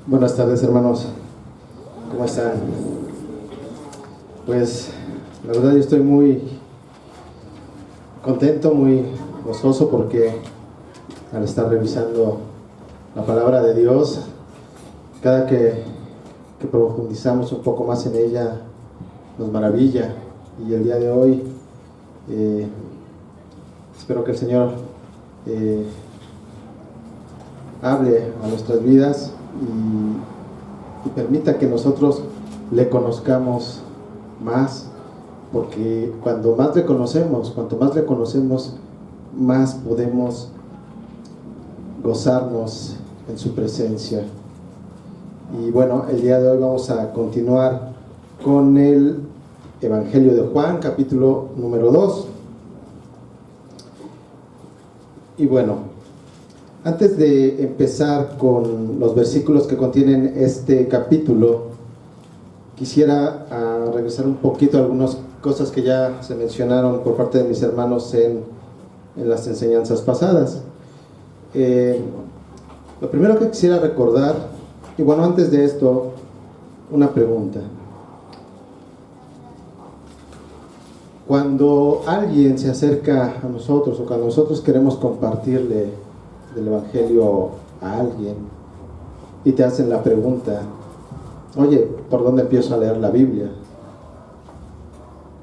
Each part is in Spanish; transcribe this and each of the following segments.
Buenas tardes, hermanos. ¿Cómo están? Pues la verdad yo estoy muy contento, muy gozoso porque al estar revisando la palabra de Dios, cada que profundizamos un poco más en ella nos maravilla. Y el día de hoy espero que el Señor hable a nuestras vidas y permita que nosotros le conozcamos más, porque cuanto más le conocemos, más podemos gozarnos en su presencia. Y bueno, el día de hoy vamos a continuar con el Evangelio de Juan, capítulo número 2. Y bueno, antes de empezar con los versículos que contienen este capítulo, quisiera regresar un poquito a algunas cosas que ya se mencionaron por parte de mis hermanos en las enseñanzas pasadas. Lo primero que quisiera recordar, y bueno, antes de esto, una pregunta. Cuando alguien se acerca a nosotros o cuando nosotros queremos compartirle del Evangelio a alguien y te hacen la pregunta, oye, ¿por dónde empiezo a leer la Biblia?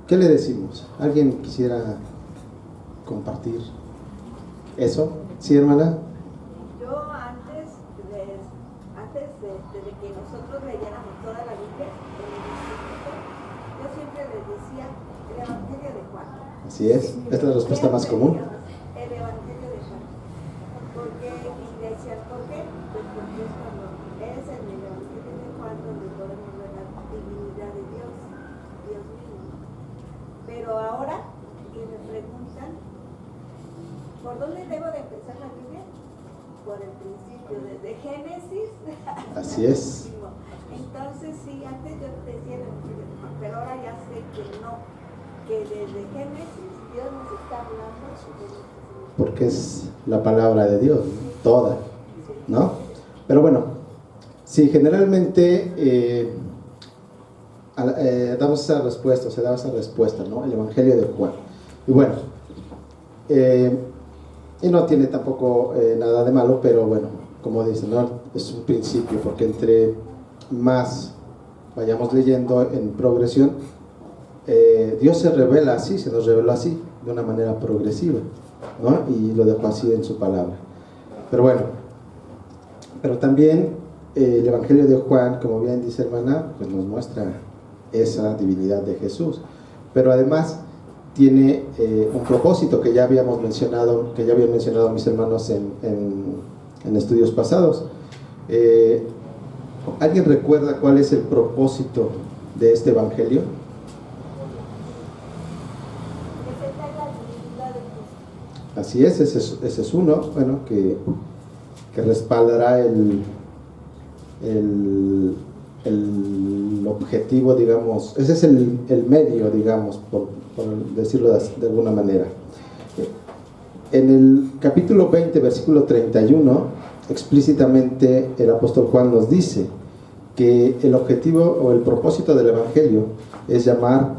¿Qué le decimos? ¿Alguien quisiera compartir eso? ¿Sí, hermana? Yo antes de que nosotros leyéramos toda la Biblia, en el instituto, yo siempre les decía el Evangelio de Juan. Así es la respuesta más común. El Evangelio de Juan. Y decían, ¿por qué? Pues porque es cuando es en el Evangelio de Juan donde podemos ver la divinidad de Dios mismo. Pero ahora que me preguntan, ¿por dónde debo de empezar la Biblia? Por el principio, desde Génesis. Así es. Entonces sí, antes yo decía el Evangelio de Juan, pero ahora ya sé que no, que desde Génesis Dios nos está hablando. Porque es la palabra de Dios, toda, ¿no? Pero bueno, sí, generalmente damos esa respuesta, se da esa respuesta, ¿no? El Evangelio de Juan. Y bueno, y no tiene tampoco nada de malo, pero bueno, como dicen, ¿no? Es un principio, porque entre más vayamos leyendo en progresión, Dios se revela así, se nos reveló así, de una manera progresiva, ¿no? Y lo dejó así en su palabra. Pero bueno, pero también el Evangelio de Juan, como bien dice hermana, pues nos muestra esa divinidad de Jesús, pero además tiene un propósito que ya habíamos mencionado, que ya habían mencionado mis hermanos en estudios pasados. ¿Alguien recuerda cuál es el propósito de este Evangelio? Así es, ese es uno, bueno, que respaldará el objetivo, digamos, ese es el medio, digamos, por decirlo de alguna manera. En el capítulo 20, versículo 31, explícitamente el apóstol Juan nos dice que el objetivo o el propósito del Evangelio es llamar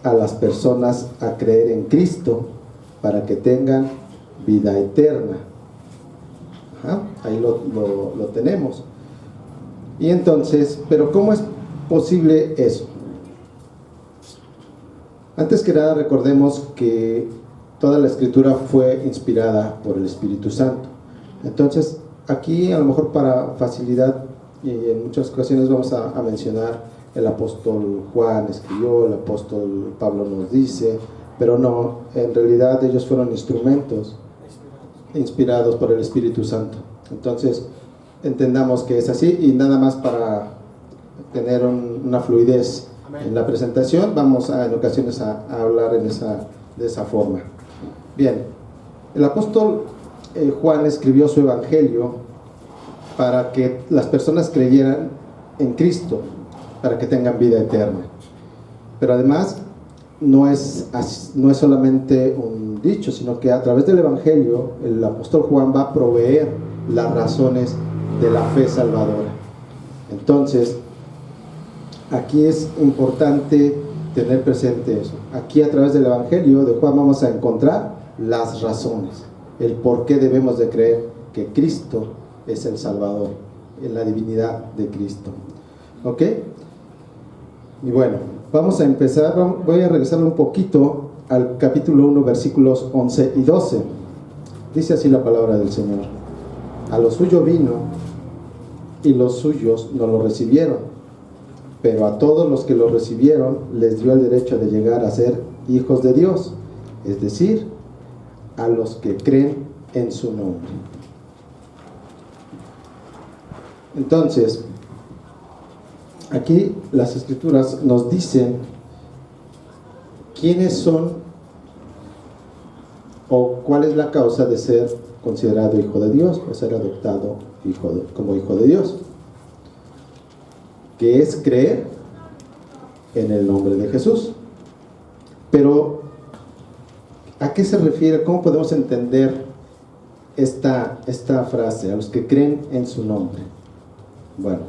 a las personas a creer en Cristo para que tengan vida eterna. Ahí lo tenemos. Y entonces, ¿pero cómo es posible eso? Antes que nada, recordemos que toda la escritura fue inspirada por el Espíritu Santo. Entonces, aquí a lo mejor para facilidad, y en muchas ocasiones vamos a mencionar el apóstol Juan escribió, el apóstol Pablo nos dice, pero no, en realidad ellos fueron instrumentos inspirados por el Espíritu Santo. Entonces, entendamos que es así, y nada más para tener una fluidez en la presentación, vamos en ocasiones a hablar de esa forma. Bien, el apóstol Juan escribió su evangelio para que las personas creyeran en Cristo, para que tengan vida eterna. Pero además no es solamente un dicho, sino que a través del evangelio el apóstol Juan va a proveer las razones de la fe salvadora. Entonces, aquí es importante tener presente eso. Aquí a través del Evangelio de Juan vamos a encontrar las razones, el por qué debemos de creer que Cristo es el Salvador, en la divinidad de Cristo. ¿Ok? Y bueno, vamos a empezar, voy a regresar un poquito al capítulo 1, versículos 11 y 12. Dice así la palabra del Señor: a lo suyo vino, y los suyos no lo recibieron, pero a todos los que lo recibieron les dio el derecho de llegar a ser hijos de Dios, es decir, a los que creen en su nombre. Entonces, aquí las Escrituras nos dicen quiénes son o cuál es la causa de ser considerado hijo de Dios o ser adoptado como hijo de Dios, que es creer en el nombre de Jesús. Pero, ¿a qué se refiere? ¿Cómo podemos entender esta frase? A los que creen en su nombre. Bueno,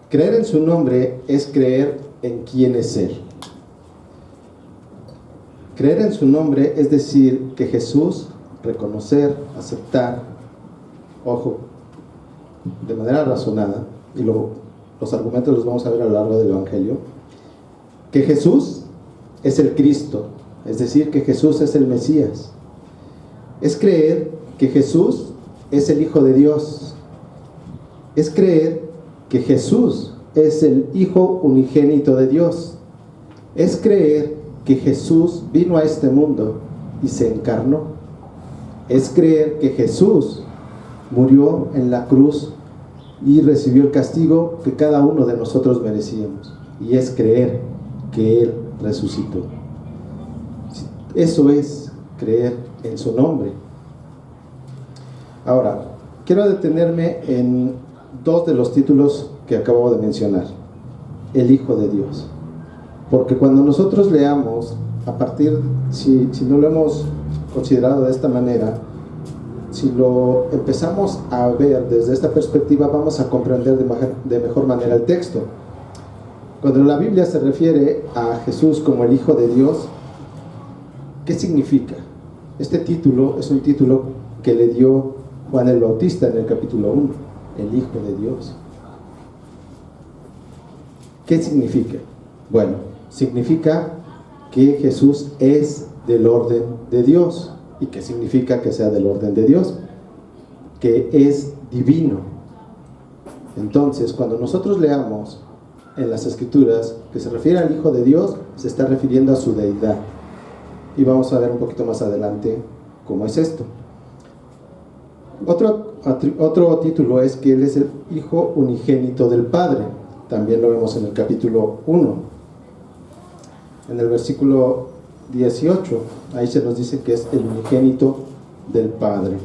creer en su nombre es creer en quién es Él. Creer en su nombre es decir que Jesús, reconocer, aceptar, ojo, de manera razonada, y los argumentos los vamos a ver a lo largo del Evangelio, que Jesús es el Cristo, es decir, que Jesús es el Mesías. Es creer que Jesús es el Hijo de Dios. Es creer que Jesús es el Hijo unigénito de Dios. Es creer que Jesús vino a este mundo y se encarnó. Es creer que Jesús murió en la cruz y recibió el castigo que cada uno de nosotros merecíamos. Y es creer que Él resucitó. Eso es creer en su nombre. Ahora, quiero detenerme en dos de los títulos que acabo de mencionar. El Hijo de Dios. Porque cuando nosotros leamos, si no lo hemos considerado de esta manera, si lo empezamos a ver desde esta perspectiva, vamos a comprender de mejor manera el texto. Cuando la Biblia se refiere a Jesús como el Hijo de Dios, ¿qué significa? Este título es un título que le dio Juan el Bautista en el capítulo 1, el Hijo de Dios. ¿Qué significa? Bueno, significa que Jesús es del orden de Dios. ¿Y qué significa que sea del orden de Dios? Que es divino. Entonces, cuando nosotros leamos en las Escrituras que se refiere al Hijo de Dios, se está refiriendo a su deidad. Y vamos a ver un poquito más adelante cómo es esto. Otro título es que Él es el Hijo unigénito del Padre. También lo vemos en el capítulo 1. En el versículo 18, ahí se nos dice que es el unigénito del Padre.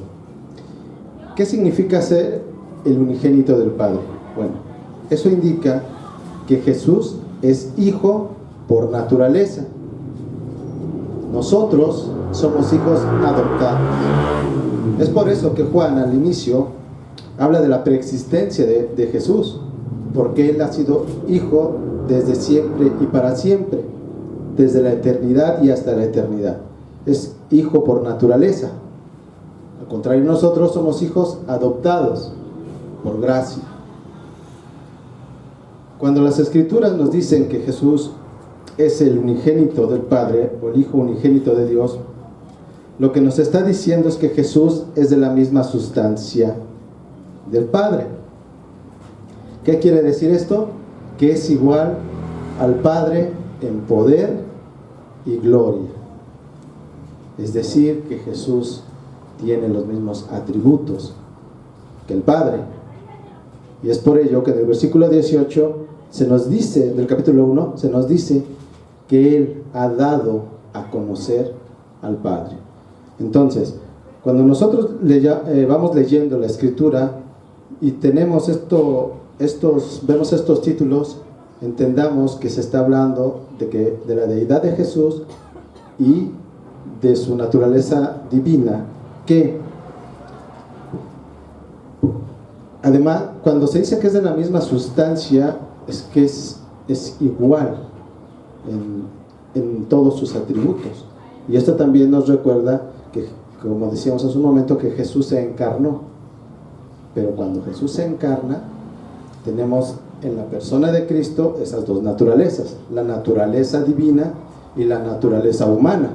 ¿Qué significa ser el unigénito del Padre? Bueno, eso indica que Jesús es hijo por naturaleza. Nosotros somos hijos adoptados. Es por eso que Juan al inicio habla de la preexistencia de Jesús, porque Él ha sido hijo desde siempre y para siempre, desde la eternidad y hasta la eternidad. Es hijo por naturaleza. Al contrario, nosotros somos hijos adoptados por gracia. Cuando las Escrituras nos dicen que Jesús es el unigénito del Padre o el Hijo unigénito de Dios, lo que nos está diciendo es que Jesús es de la misma sustancia del Padre. ¿Qué quiere decir esto? Que es igual al Padre en poder y gloria. Es decir, que Jesús tiene los mismos atributos que el Padre. Y es por ello que en el versículo 18 se nos dice, del capítulo 1, se nos dice que Él ha dado a conocer al Padre. Entonces, cuando nosotros vamos leyendo la Escritura y tenemos vemos estos títulos, entendamos que se está hablando de la deidad de Jesús y de su naturaleza divina, que Además, cuando se dice que es de la misma sustancia, es que es igual en todos sus atributos. Y esto también nos recuerda que, como decíamos hace un momento, que Jesús se encarnó. Pero cuando Jesús se encarna, tenemos en la persona de Cristo esas dos naturalezas, la naturaleza divina y la naturaleza humana.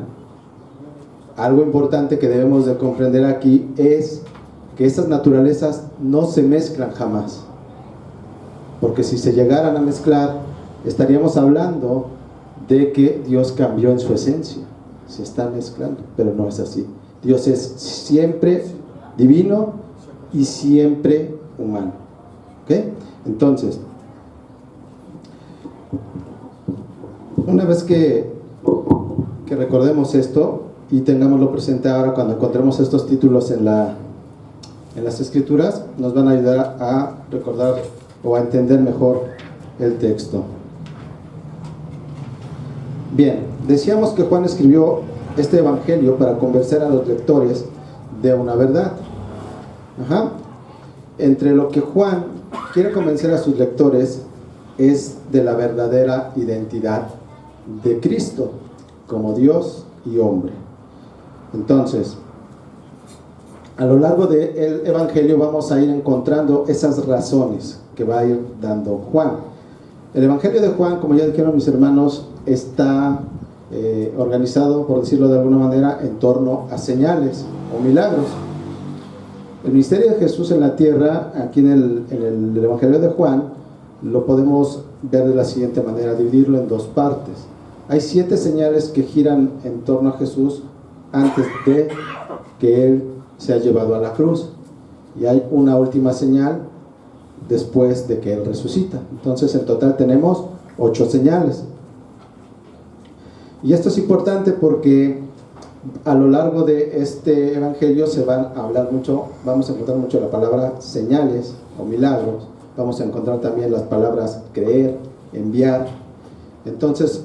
Algo importante que debemos de comprender aquí es que estas naturalezas no se mezclan jamás, porque si se llegaran a mezclar, estaríamos hablando de que Dios cambió en su esencia. Se están mezclando, pero no es así. Dios es siempre divino y siempre humano. ¿Ok? Entonces, una vez que recordemos esto y tengámoslo presente ahora, cuando encontremos estos títulos en las escrituras, nos van a ayudar a recordar o a entender mejor el texto. Bien, decíamos que Juan escribió este evangelio para convencer a los lectores de una verdad. Entre lo que Juan quiere convencer a sus lectores es de la verdadera identidad de Cristo como Dios y hombre. Entonces, a lo largo del evangelio vamos a ir encontrando esas razones que va a ir dando Juan. El evangelio de Juan, como ya dijeron mis hermanos, está organizado, por decirlo de alguna manera, en torno a señales o milagros. El ministerio de Jesús en la tierra, aquí en el evangelio de Juan, lo podemos ver de la siguiente manera, dividirlo en dos partes. Hay 7 señales que giran en torno a Jesús antes de que Él sea llevado a la cruz, y hay una última señal después de que Él resucita. Entonces en total tenemos 8 señales. Y esto es importante porque a lo largo de este evangelio se van a hablar mucho, vamos a encontrar mucho la palabra señales o milagros, vamos a encontrar también las palabras creer, enviar. Entonces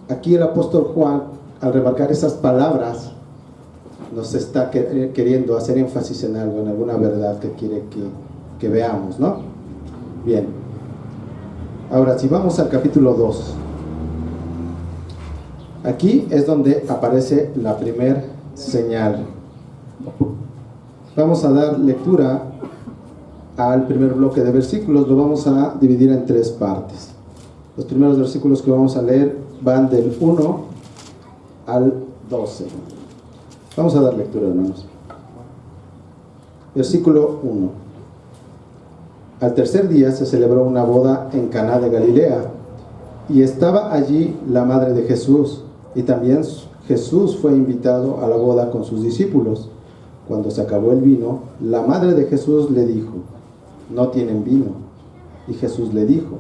aquí el apóstol Juan, al remarcar esas palabras, nos está queriendo hacer énfasis en algo, en alguna verdad que quiere que veamos, ¿no? Bien, ahora si vamos al capítulo 2, aquí es donde aparece la primer señal. Vamos a dar lectura al primer bloque de versículos, lo vamos a dividir en 3 partes. Los primeros versículos que vamos a leer van del 1 al 12. Vamos a dar lectura, hermanos. Versículo 1. Al tercer día se celebró una boda en Caná de Galilea, y estaba allí la madre de Jesús, y también Jesús fue invitado a la boda con sus discípulos. Cuando se acabó el vino, la madre de Jesús le dijo: no tienen vino. Y Jesús le dijo: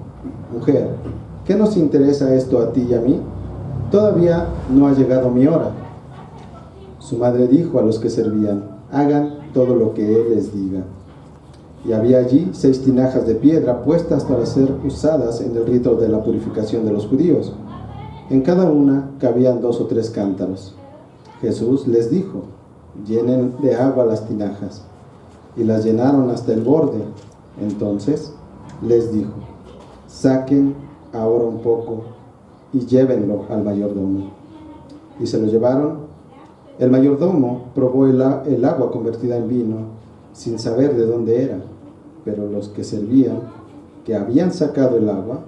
mujer, ¿qué nos interesa esto a ti y a mí? Todavía no ha llegado mi hora. Su madre dijo a los que servían: hagan todo lo que él les diga. Y había allí 6 tinajas de piedra puestas para ser usadas en el rito de la purificación de los judíos. En cada una cabían 2 o 3 cántaros. Jesús les dijo: llenen de agua las tinajas. Y las llenaron hasta el borde. Entonces les dijo: saquen ahora un poco y llévenlo al mayordomo. Y se lo llevaron. El mayordomo probó el agua convertida en vino, sin saber de dónde era, pero los que servían, que habían sacado el agua,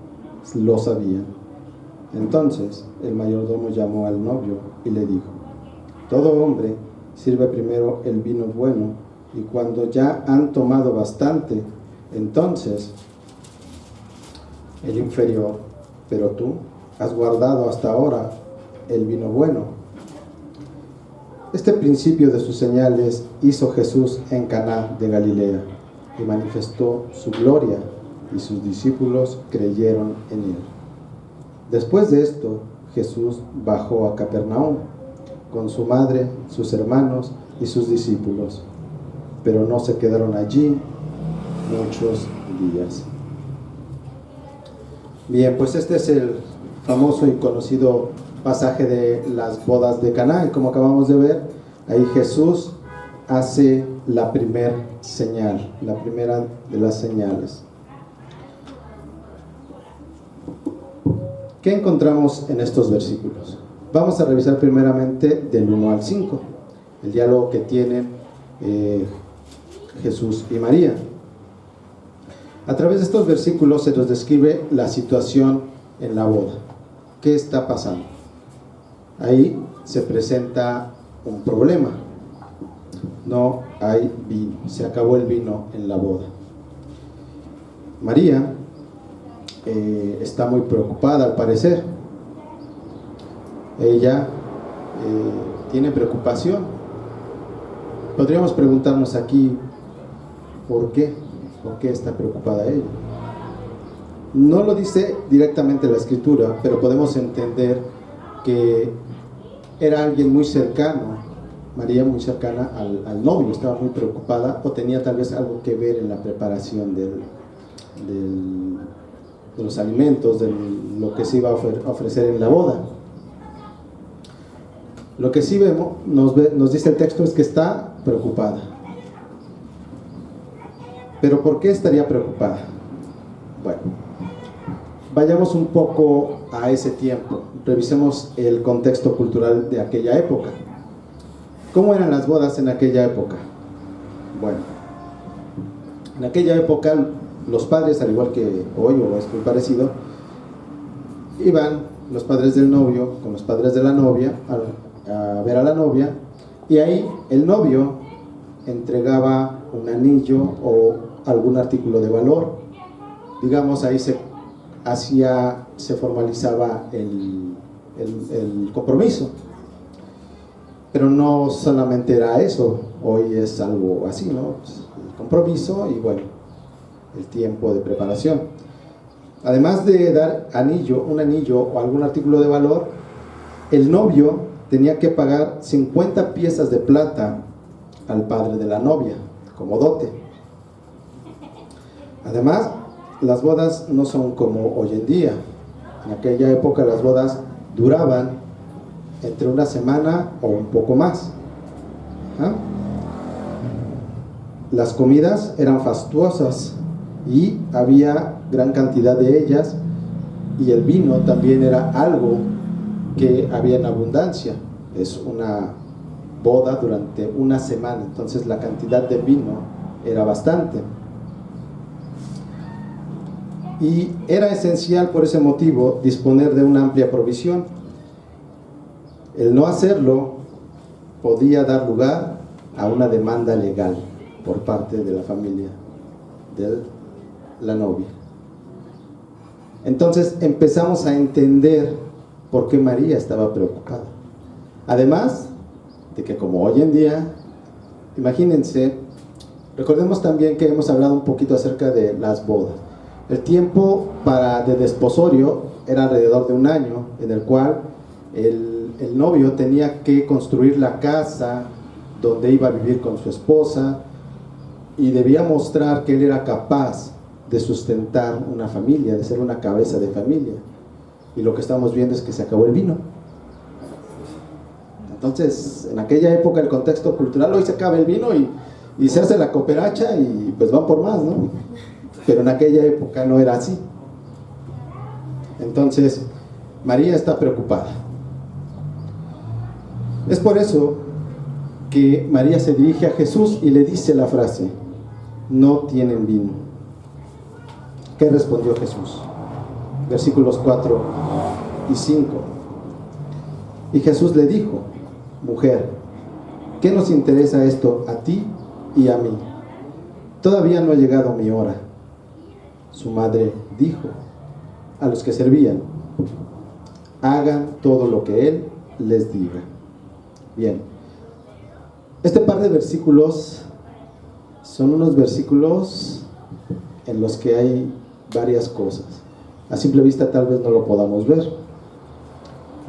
lo sabían. Entonces el mayordomo llamó al novio y le dijo: todo hombre sirve primero el vino bueno, y cuando ya han tomado bastante, entonces el inferior, pero tú has guardado hasta ahora el vino bueno. Este principio de sus señales hizo Jesús en Caná de Galilea, y manifestó su gloria, y sus discípulos creyeron en él. Después de esto, Jesús bajó a Capernaum con su madre, sus hermanos y sus discípulos, pero no se quedaron allí muchos días. Bien, pues este es el famoso y conocido pasaje de las bodas de Caná, y como acabamos de ver, ahí Jesús hace la primera señal, la primera de las señales. ¿Qué encontramos en estos versículos? Vamos a revisar primeramente del 1 al 5, el diálogo que tienen Jesús y María. A través de estos versículos se nos describe la situación en la boda. ¿Qué está pasando? Ahí se presenta un problema. No hay vino, se acabó el vino en la boda. María está muy preocupada al parecer. Ella tiene preocupación. Podríamos preguntarnos aquí, ¿por qué? ¿Por qué está preocupada ella? No lo dice directamente la Escritura, pero podemos entender que era alguien muy cercano, María muy cercana al novio, estaba muy preocupada o tenía tal vez algo que ver en la preparación de los alimentos, de lo que se iba a ofrecer en la boda. Lo que sí vemos, nos dice el texto, es que está preocupada. ¿Pero por qué estaría preocupada? Bueno, vayamos un poco a ese tiempo, revisemos el contexto cultural de aquella época. ¿Cómo eran las bodas en aquella época? Bueno, en aquella época los padres, al igual que hoy, o es muy parecido, iban los padres del novio con los padres de la novia a ver a la novia, y ahí el novio entregaba un anillo o algún artículo de valor. Digamos, ahí se formalizaba el compromiso. Pero no solamente era eso, hoy es algo así, ¿no? El compromiso y bueno, el tiempo de preparación. Además de dar un anillo o algún artículo de valor, el novio tenía que pagar 50 piezas de plata al padre de la novia como dote. Además, las bodas no son como hoy en día. En aquella época las bodas duraban entre una semana o un poco más. Las comidas eran fastuosas y había gran cantidad de ellas, y el vino también era algo que había en abundancia. Es una boda durante una semana, entonces la cantidad de vino era bastante. Y era esencial por ese motivo disponer de una amplia provisión. El no hacerlo podía dar lugar a una demanda legal por parte de la familia de la novia. Entonces empezamos a entender por qué María estaba preocupada. Además de que, como hoy en día, imagínense, recordemos también que hemos hablado un poquito acerca de las bodas. El tiempo de desposorio era alrededor de un año, en el cual el novio tenía que construir la casa donde iba a vivir con su esposa, y debía mostrar que él era capaz de sustentar una familia, de ser una cabeza de familia. Y lo que estamos viendo es que se acabó el vino. Entonces, en aquella época, el contexto cultural, hoy se acaba el vino y se hace la cooperacha y pues van por más, ¿no? Pero en aquella época no era así. Entonces, María está preocupada. Es por eso que María se dirige a Jesús y le dice la frase: no tienen vino. ¿Qué respondió Jesús? Versículos 4 y 5. Y Jesús le dijo: mujer, ¿qué nos interesa esto a ti y a mí? Todavía no ha llegado mi hora. Su madre dijo a los que servían: hagan todo lo que él les diga. Bien, este par de versículos son unos versículos en los que hay varias cosas. A simple vista tal vez no lo podamos ver.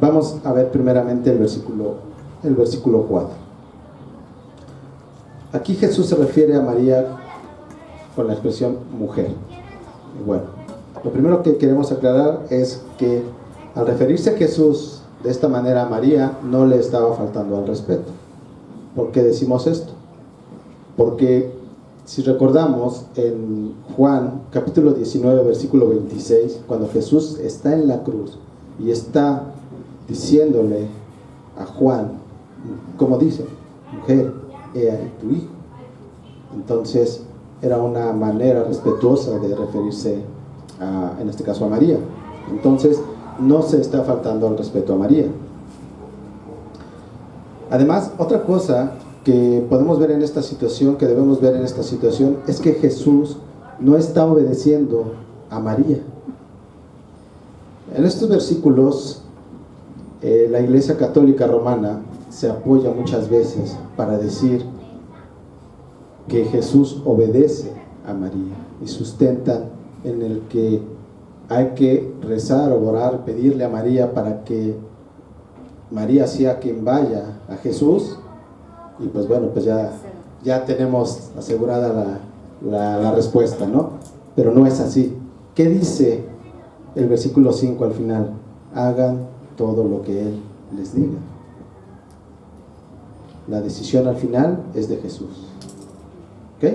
Vamos a ver primeramente el versículo 4. Aquí Jesús se refiere a María con la expresión mujer. Bueno, lo primero que queremos aclarar es que al referirse a Jesús de esta manera a María, no le estaba faltando al respeto. ¿Por qué decimos esto? porque si recordamos en Juan capítulo 19 versículo 26, cuando Jesús está en la cruz y está diciéndole a Juan, como dice, mujer, he ahí tu hijo. Entonces era una manera respetuosa de referirse en este caso a María. Entonces no se está faltando al respeto a María. Además, otra cosa que podemos ver en esta situación, que debemos ver en esta situación, es que Jesús no está obedeciendo a María. En estos versículos, la Iglesia Católica Romana se apoya muchas veces para decir que Jesús obedece a María y sustentan en el que hay que rezar o orar, pedirle a María para que María sea quien vaya a Jesús, y pues bueno, pues ya tenemos asegurada la respuesta, ¿no? Pero no es así. ¿Qué dice el versículo 5 al final? Hagan todo lo que Él les diga. La decisión al final es de Jesús. ¿Ok?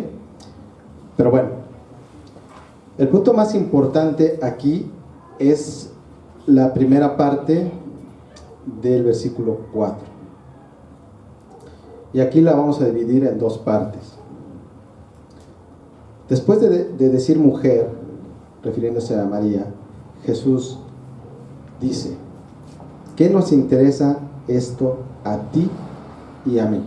Pero bueno, el punto más importante aquí es la primera parte del versículo 4. Y aquí la vamos a dividir en dos partes. Después de decir mujer, refiriéndose a María, Jesús dice, ¿qué nos interesa esto a ti y a mí?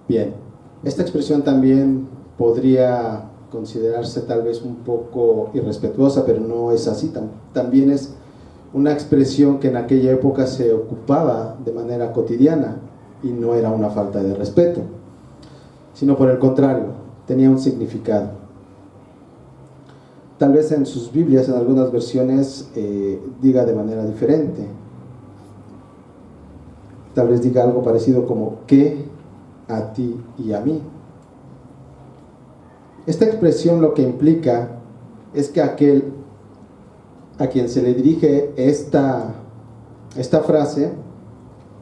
Bien, esta expresión también podría considerarse tal vez un poco irrespetuosa, pero no es así. También es una expresión que en aquella época se ocupaba de manera cotidiana y no era una falta de respeto, sino por el contrario, tenía un significado. Tal vez en sus Biblias, en algunas versiones, diga de manera diferente. Tal vez diga algo parecido como ¿qué a ti y a mí? Esta expresión lo que implica es que aquel a quien se le dirige esta frase,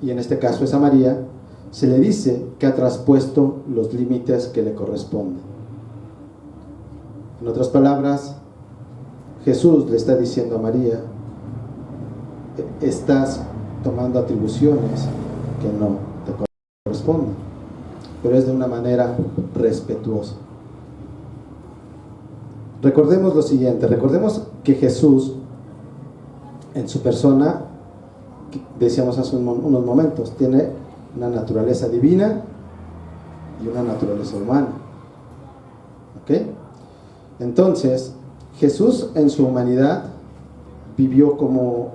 y en este caso es a María, se le dice que ha traspuesto los límites que le corresponden. En otras palabras, Jesús le está diciendo a María, estás tomando atribuciones que no te corresponden, pero es de una manera respetuosa. Recordemos lo siguiente, recordemos que Jesús en su persona, decíamos hace unos momentos, tiene una naturaleza divina y una naturaleza humana. ¿Ok? Entonces, Jesús en su humanidad vivió como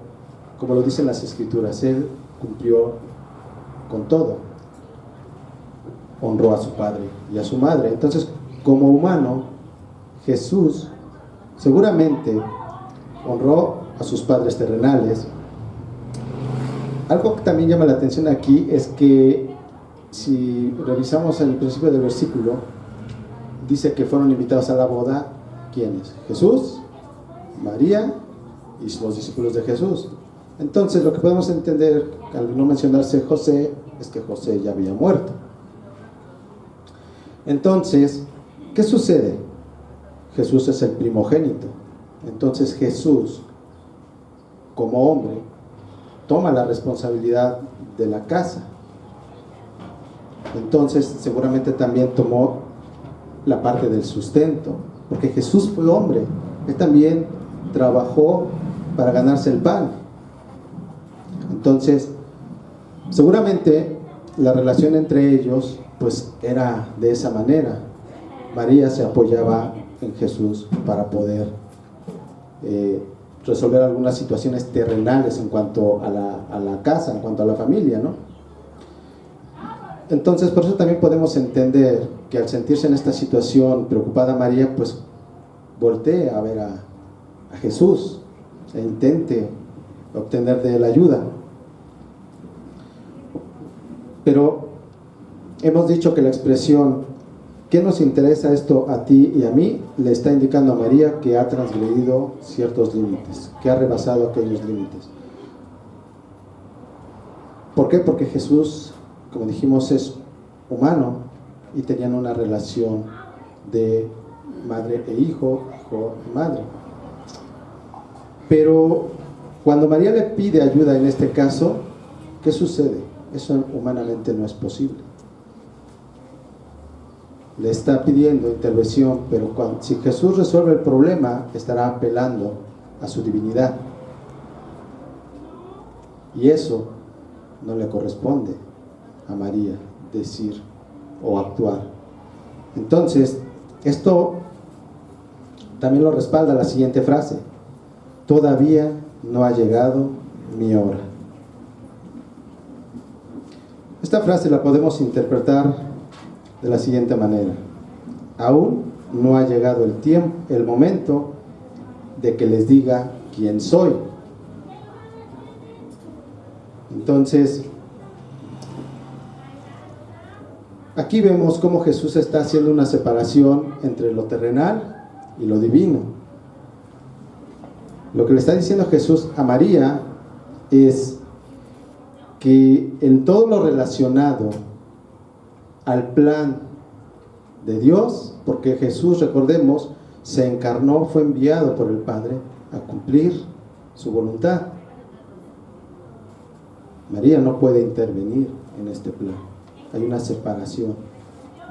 lo dicen las Escrituras, Él cumplió con todo. Honró a su padre y a su madre. Entonces, como humano, Jesús seguramente honró a sus padres terrenales. Algo que también llama la atención aquí es que si revisamos el principio del versículo, dice que fueron invitados a la boda, ¿quiénes? Jesús, María y los discípulos de Jesús. Entonces lo que podemos entender al no mencionarse José es que José ya había muerto. Entonces, ¿qué sucede? Jesús es el primogénito. Entonces Jesús, como hombre, toma la responsabilidad de la casa. Entonces seguramente también tomó la parte del sustento, porque Jesús fue hombre. Él también trabajó para ganarse el pan. Entonces seguramente la relación entre ellos pues era de esa manera. María se apoyaba en Jesús para poder resolver algunas situaciones terrenales en cuanto a la casa, en cuanto a la familia, ¿no? Entonces, por eso también podemos entender que al sentirse en esta situación preocupada María, pues voltee a ver a Jesús e intente obtener de él ayuda. Pero hemos dicho que la expresión ¿qué nos interesa esto a ti y a mí? Le está indicando a María que ha transgredido ciertos límites, que ha rebasado aquellos límites. ¿Por qué? Porque Jesús, como dijimos, es humano y tenían una relación de madre e hijo, hijo y madre. Pero cuando María le pide ayuda en este caso, ¿qué sucede? Eso humanamente no es posible. Le está pidiendo intervención, pero si Jesús resuelve el problema, estará apelando a su divinidad. Y eso no le corresponde a María decir o actuar. Entonces, esto también lo respalda la siguiente frase: todavía no ha llegado mi hora. Esta frase la podemos interpretar de la siguiente manera: aún no ha llegado el tiempo, el momento de que les diga quién soy. Entonces, aquí vemos cómo Jesús está haciendo una separación entre lo terrenal y lo divino. Lo que le está diciendo Jesús a María es que en todo lo relacionado al plan de Dios, porque Jesús, recordemos, se encarnó, fue enviado por el Padre a cumplir su voluntad. María no puede intervenir en este plan. Hay una separación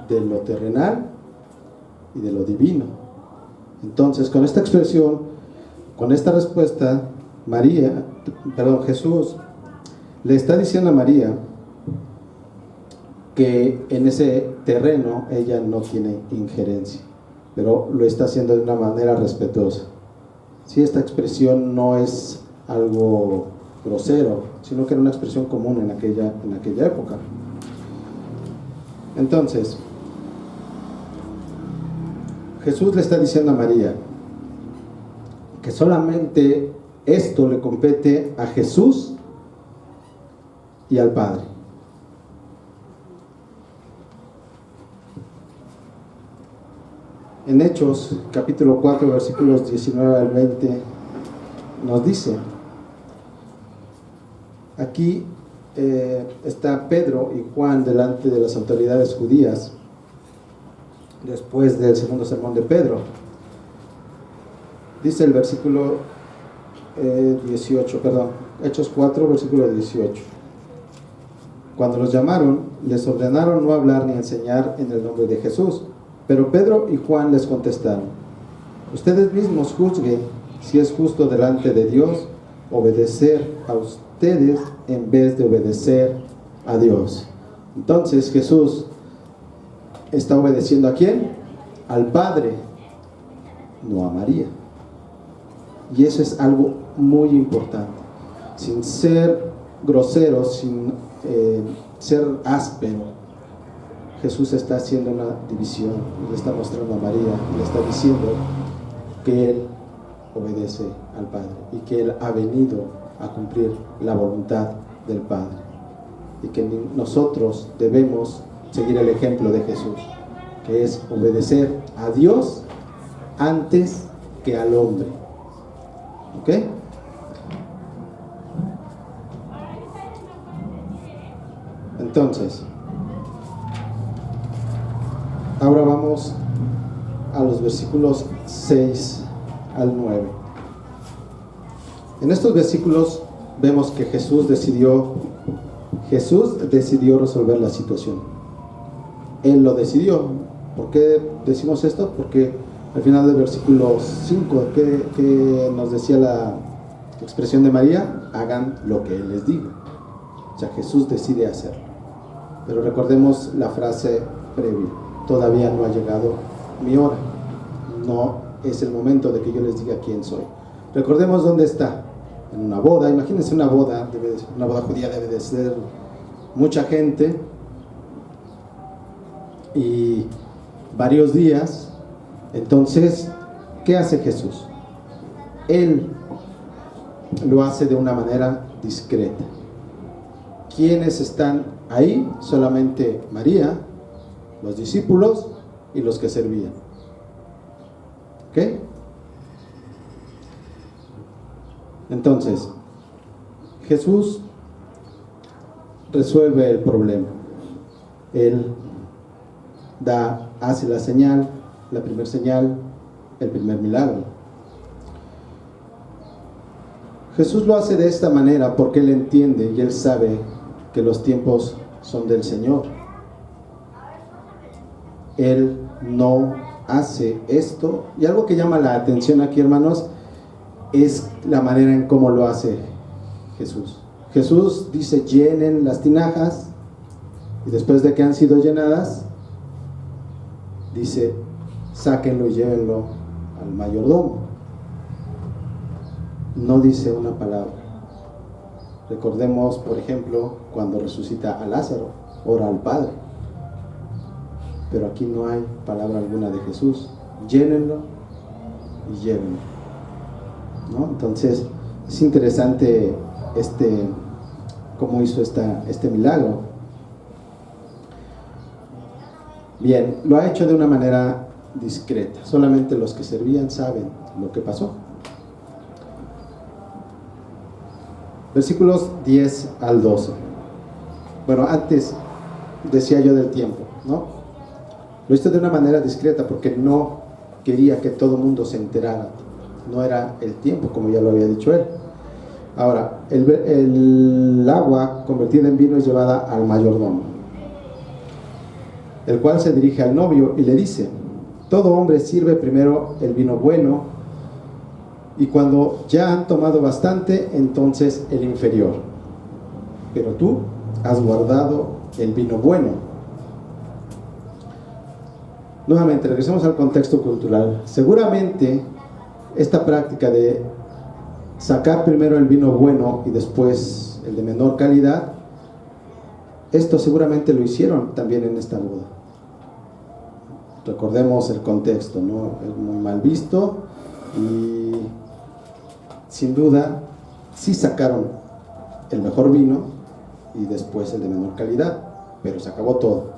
de lo terrenal y de lo divino. Entonces, con esta expresión, con esta respuesta, Jesús le está diciendo a María que en ese terreno ella no tiene injerencia, pero lo está haciendo de una manera respetuosa. Si esta expresión no es algo grosero, sino que era una expresión común en aquella época. Entonces, Jesús le está diciendo a María que solamente esto le compete a Jesús y al Padre. En Hechos, capítulo 4, versículos 19 al 20, nos dice: aquí está Pedro y Juan delante de las autoridades judías, después del segundo sermón de Pedro. Dice el versículo 18, Hechos 4, versículo 18. Cuando los llamaron, les ordenaron no hablar ni enseñar en el nombre de Jesús. Pero Pedro y Juan les contestaron: ustedes mismos juzguen si es justo delante de Dios obedecer a ustedes en vez de obedecer a Dios. Entonces Jesús está obedeciendo ¿a quién? Al Padre, no a María. Y eso es algo muy importante. Sin ser grosero, sin ser áspero, Jesús está haciendo una división y le está mostrando a María y le está diciendo que Él obedece al Padre y que Él ha venido a cumplir la voluntad del Padre y que nosotros debemos seguir el ejemplo de Jesús, que es obedecer a Dios antes que al hombre. ¿Ok? Entonces, ahora vamos a los versículos 6 al 9. En estos versículos vemos que Jesús decidió resolver la situación. Él lo decidió. ¿Por qué decimos esto? Porque al final del versículo 5, ¿qué nos decía la expresión de María? Hagan lo que Él les diga. O sea, Jesús decide hacerlo. Pero recordemos la frase previa: todavía no ha llegado mi hora. No es el momento de que yo les diga quién soy. Recordemos dónde está. En una boda. Imagínense una boda judía, debe de ser mucha gente y varios días. Entonces, ¿qué hace Jesús? Él lo hace de una manera discreta. ¿Quiénes están ahí? Solamente María, los discípulos y los que servían. ¿Ok? Entonces, Jesús resuelve el problema. Él hace la señal, la primera señal, el primer milagro. Jesús lo hace de esta manera porque Él entiende y Él sabe que los tiempos son del Señor. Él no hace esto. Y algo que llama la atención aquí, hermanos, es la manera en cómo lo hace Jesús. Jesús dice: llenen las tinajas, y después de que han sido llenadas, dice: sáquenlo y llévenlo al mayordomo. No dice una palabra. Recordemos, por ejemplo, cuando resucita a Lázaro, ora al Padre. Pero aquí no hay palabra alguna de Jesús. Llénenlo y llévenlo, ¿no? Entonces es interesante cómo hizo este milagro. Bien, lo ha hecho de una manera discreta. Solamente los que servían saben lo que pasó. Versículos 10 al 12. Bueno, antes decía yo del tiempo, ¿no? Lo hizo de una manera discreta porque no quería que todo el mundo se enterara. No era el tiempo, como ya lo había dicho él. Ahora, el agua convertida en vino es llevada al mayordomo, el cual se dirige al novio y le dice: todo hombre sirve primero el vino bueno, y cuando ya han tomado bastante, entonces el inferior. Pero tú has guardado el vino bueno. Nuevamente, regresemos al contexto cultural. Seguramente esta práctica de sacar primero el vino bueno y después el de menor calidad, esto seguramente lo hicieron también en esta boda. Recordemos el contexto, ¿no? Es muy mal visto y sin duda sí sacaron el mejor vino y después el de menor calidad, pero se acabó todo.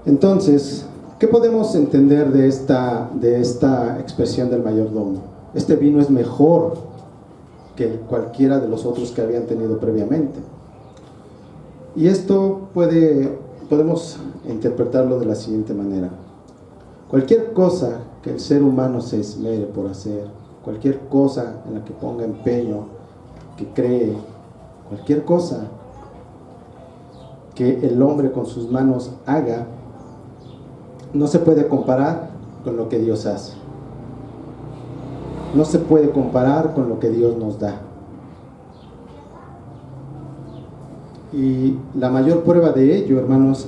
Entonces, ¿qué podemos entender de esta expresión del mayordomo? Este vino es mejor que cualquiera de los otros que habían tenido previamente. Y esto podemos interpretarlo de la siguiente manera: cualquier cosa que el ser humano se esmere por hacer, cualquier cosa en la que ponga empeño, que cree, cualquier cosa que el hombre con sus manos haga, no se puede comparar con lo que Dios hace. No se puede comparar con lo que Dios nos da. Y la mayor prueba de ello, hermanos,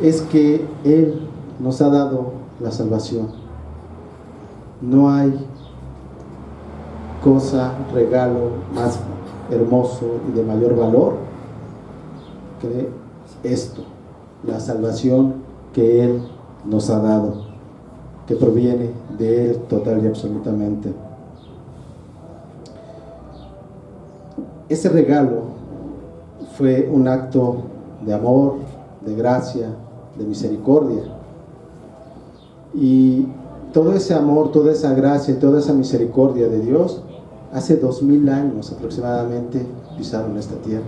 es que Él nos ha dado la salvación. No hay cosa, regalo más hermoso y de mayor valor que esto, la salvación que Él nos ha dado, que proviene de Él total y absolutamente. Ese regalo fue un acto de amor, de gracia, de misericordia. Y todo ese amor, toda esa gracia y toda esa misericordia de Dios, hace 2000 años aproximadamente pisaron esta tierra.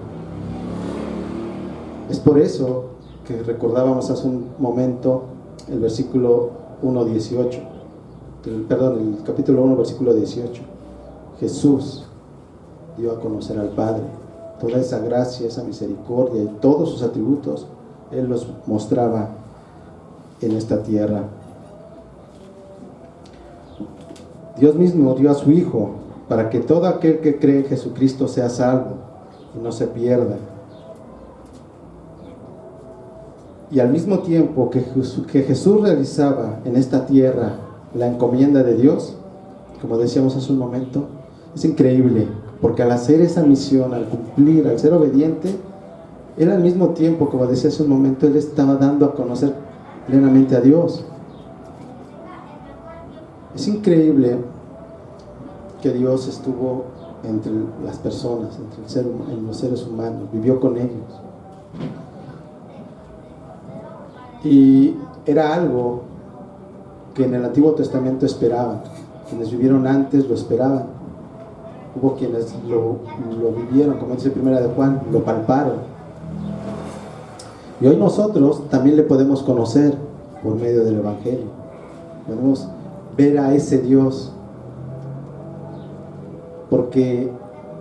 Es por eso que recordábamos hace un momento el versículo 1:18, el capítulo 1, versículo 18. Jesús dio a conocer al Padre. Toda esa gracia, esa misericordia y todos sus atributos, Él los mostraba en esta tierra. Dios mismo dio a su Hijo para que todo aquel que cree en Jesucristo sea salvo y no se pierda. Y al mismo tiempo que Jesús realizaba en esta tierra la encomienda de Dios, como decíamos hace un momento, es increíble, porque al hacer esa misión, al cumplir, al ser obediente, Él al mismo tiempo, como decía hace un momento, Él estaba dando a conocer plenamente a Dios. Es increíble que Dios estuvo entre las personas, en los seres humanos, vivió con ellos. Y era algo que en el Antiguo Testamento esperaban. Quienes vivieron antes lo esperaban. Hubo quienes lo vivieron, como dice Primera de Juan, lo palparon. Y hoy nosotros también le podemos conocer por medio del Evangelio. Podemos ver a ese Dios, porque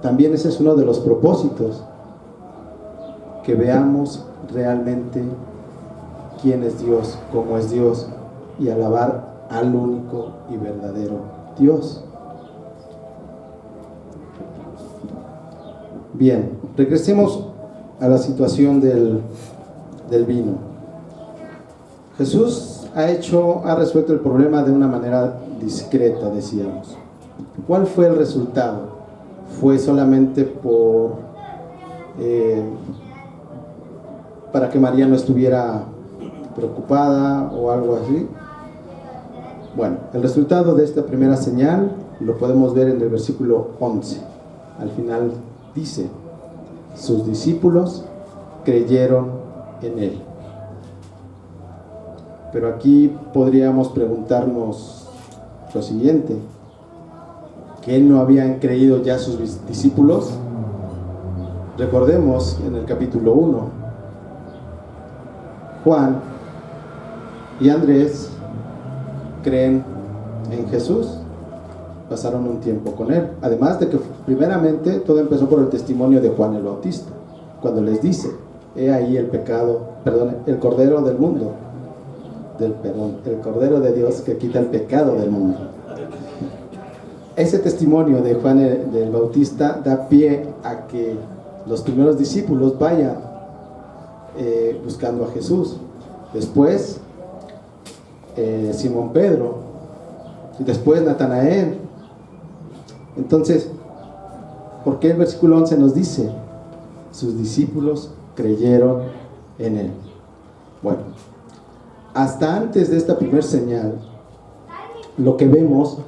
también ese es uno de los propósitos, que veamos realmente quién es Dios, cómo es Dios, y alabar al único y verdadero Dios. Bien, regresemos a la situación del vino. Jesús ha resuelto el problema de una manera discreta, decíamos. ¿Cuál fue el resultado? ¿Fue solamente para que María no estuviera preocupada o algo así? Bueno, el resultado de esta primera señal lo podemos ver en el versículo 11. Al final dice: sus discípulos creyeron en él. Pero aquí podríamos preguntarnos lo siguiente: ¿qué no habían creído ya sus discípulos? Recordemos en el capítulo 1, Juan y Andrés creen en Jesús, pasaron un tiempo con él. Además de que primeramente todo empezó por el testimonio de Juan el Bautista, cuando les dice: he ahí el Cordero del mundo, el Cordero de Dios que quita el pecado del mundo. Ese testimonio de Juan el Bautista da pie a que los primeros discípulos vayan buscando a Jesús. Después Simón Pedro, y después Natanael. Entonces, ¿por qué el versículo 11 nos dice: sus discípulos creyeron en él? Bueno, hasta antes de esta primera señal, lo que vemos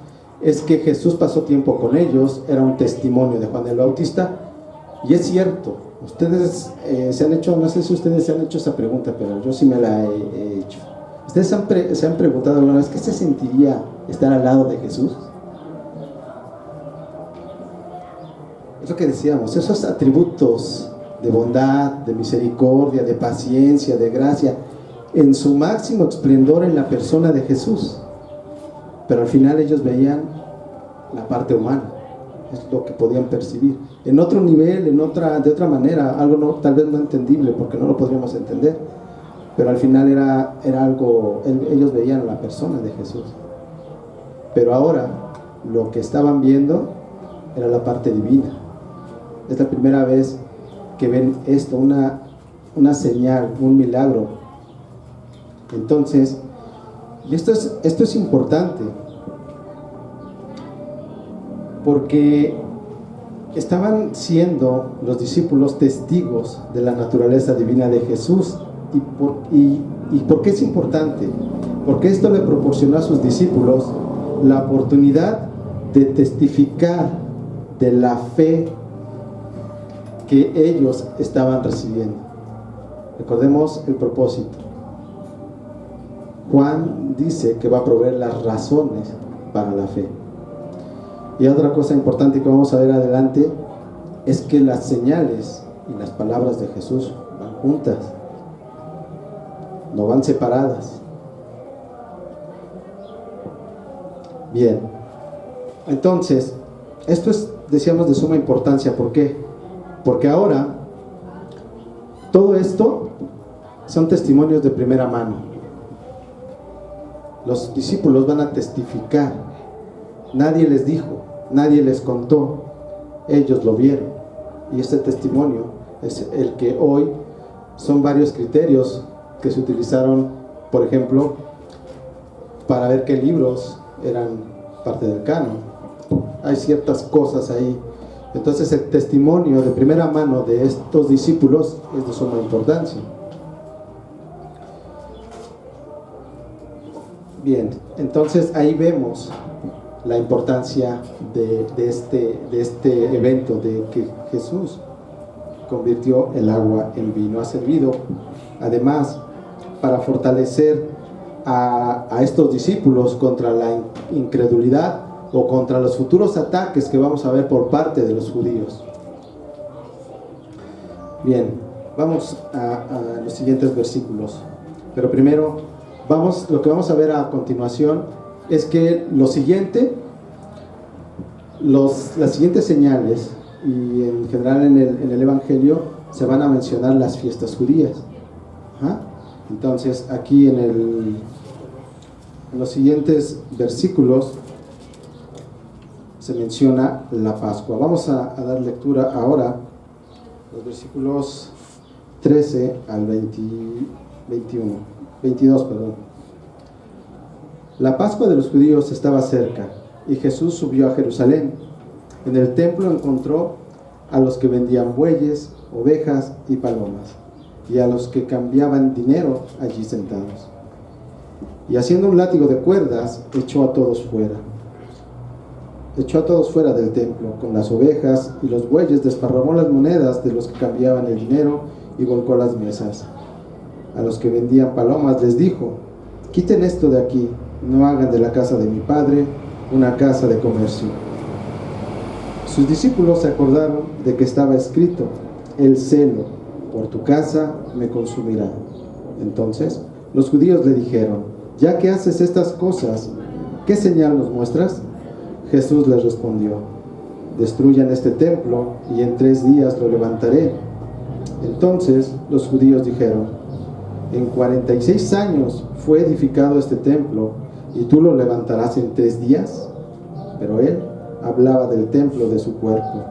es que Jesús pasó tiempo con ellos, era un testimonio de Juan el Bautista. Y es cierto, ustedes se han hecho, no sé si ustedes se han hecho esa pregunta, pero yo sí me la he hecho. ¿Ustedes se han preguntado alguna vez qué se sentiría estar al lado de Jesús? Es lo que decíamos, esos atributos de bondad, de misericordia, de paciencia, de gracia, en su máximo esplendor en la persona de Jesús. Pero al final ellos veían la parte humana, es lo que podían percibir. En otro nivel, de otra manera, algo tal vez no entendible, porque no lo podríamos entender. Pero al final era algo, ellos veían la persona de Jesús. Pero ahora, lo que estaban viendo era la parte divina. Es la primera vez que ven esto, una señal, un milagro. Entonces, y esto es importante, porque estaban siendo los discípulos testigos de la naturaleza divina de Jesús. ¿Y por qué es importante? Porque esto le proporcionó a sus discípulos la oportunidad de testificar de la fe que ellos estaban recibiendo. Recordemos el propósito. Juan dice que va a proveer las razones para la fe. Y otra cosa importante que vamos a ver adelante es que las señales y las palabras de Jesús van juntas, no van separadas. Bien, entonces esto es, decíamos, de suma importancia. ¿Por qué? Porque ahora todo esto son testimonios de primera mano. Los discípulos van a testificar. Nadie les dijo, nadie les contó, ellos lo vieron. Y este testimonio es el que hoy son varios criterios que se utilizaron, por ejemplo, para ver qué libros eran parte del canon. Hay ciertas cosas ahí. Entonces el testimonio de primera mano de estos discípulos es de suma importancia. Bien, entonces ahí vemos la importancia de este evento, de que Jesús convirtió el agua en vino. Ha servido además para fortalecer a estos discípulos contra la incredulidad o contra los futuros ataques que vamos a ver por parte de los judíos. Bien, vamos a los siguientes versículos. Pero primero, lo que vamos a ver a continuación es que las siguientes señales, y en general en el Evangelio, se van a mencionar las fiestas judías. ¿Ah? Entonces, aquí en los siguientes versículos se menciona la Pascua. Vamos a dar lectura ahora, los versículos 13 al 22. La Pascua de los judíos estaba cerca, y Jesús subió a Jerusalén. En el templo encontró a los que vendían bueyes, ovejas y palomas, y a los que cambiaban dinero allí sentados. Y haciendo un látigo de cuerdas, echó a todos fuera del templo. Con las ovejas y los bueyes desparramó las monedas de los que cambiaban el dinero y volcó las mesas. A los que vendían palomas les dijo: quiten esto de aquí, no hagan de la casa de mi padre una casa de comercio. Sus discípulos se acordaron de que estaba escrito: el celo por tu casa me consumirá. Entonces los judíos le dijeron: ya que haces estas cosas, ¿qué señal nos muestras? Jesús les respondió: destruyan este templo y en 3 días lo levantaré. Entonces los judíos dijeron: en 46 años fue edificado este templo, ¿y tú lo levantarás en 3 días? Pero él hablaba del templo de su cuerpo.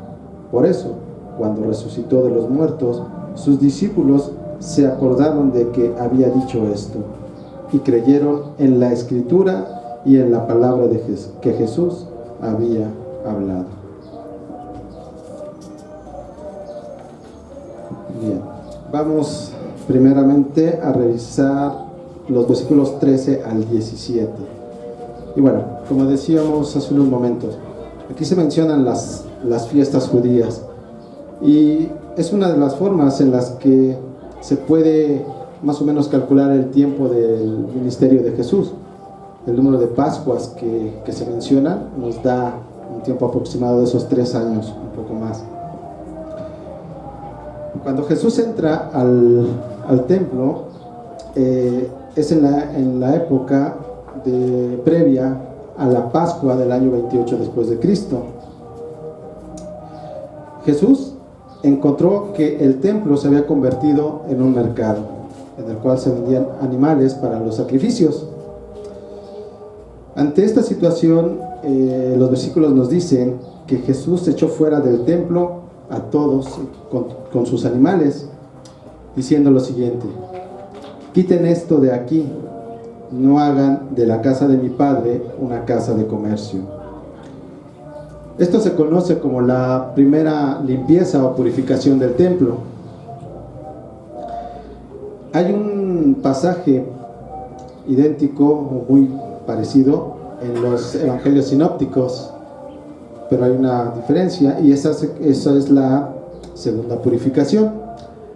Por eso, cuando resucitó de los muertos, sus discípulos se acordaron de que había dicho esto, y creyeron en la Escritura y en la palabra que Jesús había hablado. Bien, vamos primeramente a revisar los versículos 13 al 17. Y bueno, como decíamos hace unos momentos, aquí se mencionan las fiestas judías, y es una de las formas en las que se puede más o menos calcular el tiempo del ministerio de Jesús. El número de Pascuas que se mencionan nos da un tiempo aproximado de esos 3 años, un poco más. Cuando Jesús entra al templo, es en la época previa a la Pascua del año 28 después de Cristo. Jesús encontró que el templo se había convertido en un mercado, en el cual se vendían animales para los sacrificios. Ante esta situación, los versículos nos dicen que Jesús echó fuera del templo a todos con sus animales, diciendo lo siguiente: quiten esto de aquí, no hagan de la casa de mi padre una casa de comercio. Esto se conoce como la primera limpieza o purificación del templo. Hay un pasaje idéntico o muy parecido en los evangelios sinópticos, pero hay una diferencia, y esa es la segunda purificación.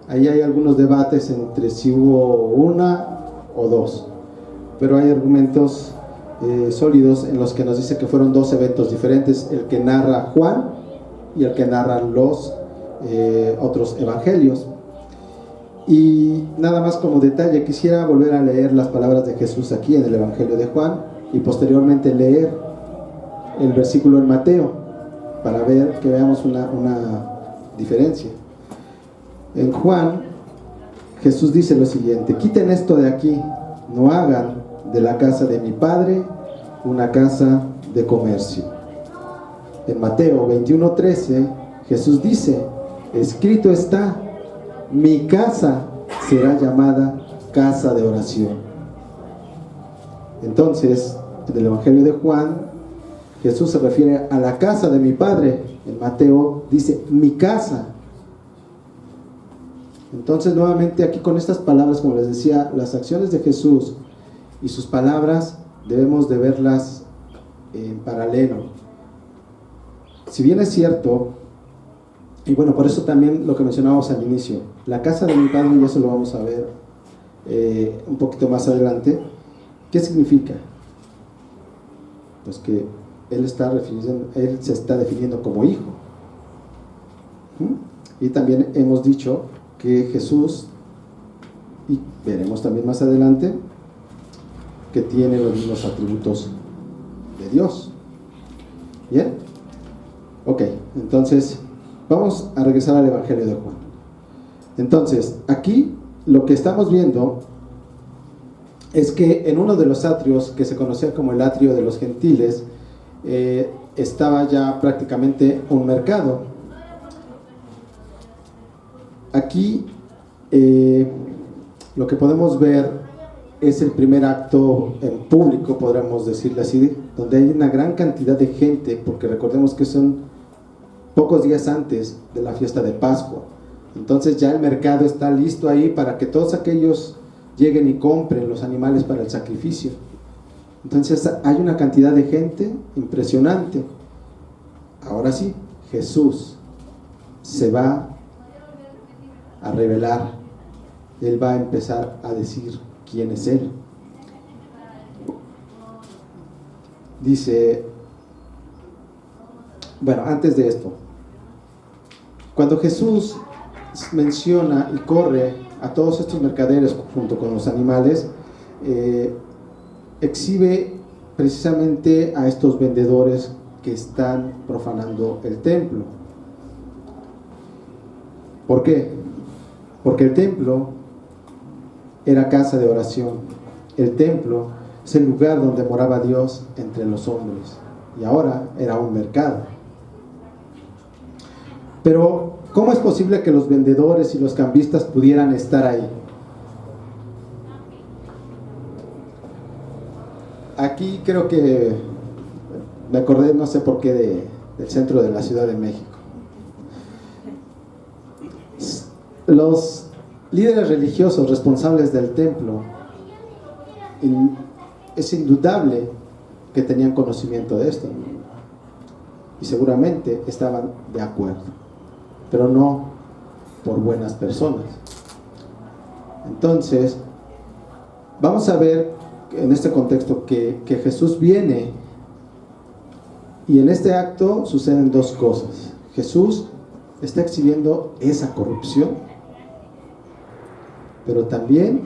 Ahí hay algunos debates entre si hubo una o 2, pero hay argumentos sólidos en los que nos dice que fueron 2 eventos diferentes: el que narra Juan y el que narran los otros evangelios. Y nada más como detalle, quisiera volver a leer las palabras de Jesús aquí en el Evangelio de Juan, y posteriormente leer el versículo en Mateo, para ver que veamos una diferencia. En Juan, Jesús dice lo siguiente: quiten esto de aquí, no hagan de la casa de mi padre una casa de comercio. En Mateo 21:13, Jesús dice: escrito está, mi casa será llamada casa de oración. Entonces, en el Evangelio de Juan, Jesús se refiere a la casa de mi Padre. En Mateo dice mi casa. Entonces, nuevamente aquí con estas palabras, como les decía, las acciones de Jesús y sus palabras debemos de verlas en paralelo. Si bien es cierto, y bueno, por eso también lo que mencionábamos al inicio, la casa de mi Padre, y eso lo vamos a ver un poquito más adelante. ¿Qué significa? Pues que Él se está definiendo como hijo. Y también hemos dicho que Jesús, y veremos también más adelante, que tiene los mismos atributos de Dios. ¿Bien? Ok, entonces vamos a regresar al Evangelio de Juan. Entonces, aquí lo que estamos viendo es que en uno de los atrios, que se conocía como el atrio de los gentiles, estaba ya prácticamente un mercado. Aquí lo que podemos ver es el primer acto en público, podríamos decirle así, donde hay una gran cantidad de gente, porque recordemos que son pocos días antes de la fiesta de Pascua. Entonces ya el mercado está listo ahí para que todos aquellos lleguen y compren los animales para el sacrificio. Entonces hay una cantidad de gente impresionante. Ahora sí, Jesús se va a revelar. Él va a empezar a decir quién es Él. Dice, bueno, antes de esto, cuando Jesús menciona y corre a todos estos mercaderes junto con los animales, exhibe precisamente a estos vendedores que están profanando el templo. ¿Por qué? Porque el templo era casa de oración. El templo es el lugar donde moraba Dios entre los hombres, y ahora era un mercado. Pero ¿cómo es posible que los vendedores y los cambistas pudieran estar ahí? Aquí creo que me acordé, no sé por qué, del centro de la Ciudad de México. Los líderes religiosos responsables del templo, es indudable que tenían conocimiento de esto, y seguramente estaban de acuerdo, pero no por buenas personas. Entonces, vamos a ver en este contexto que Jesús viene, y en este acto suceden dos cosas. Jesús está exhibiendo esa corrupción, pero también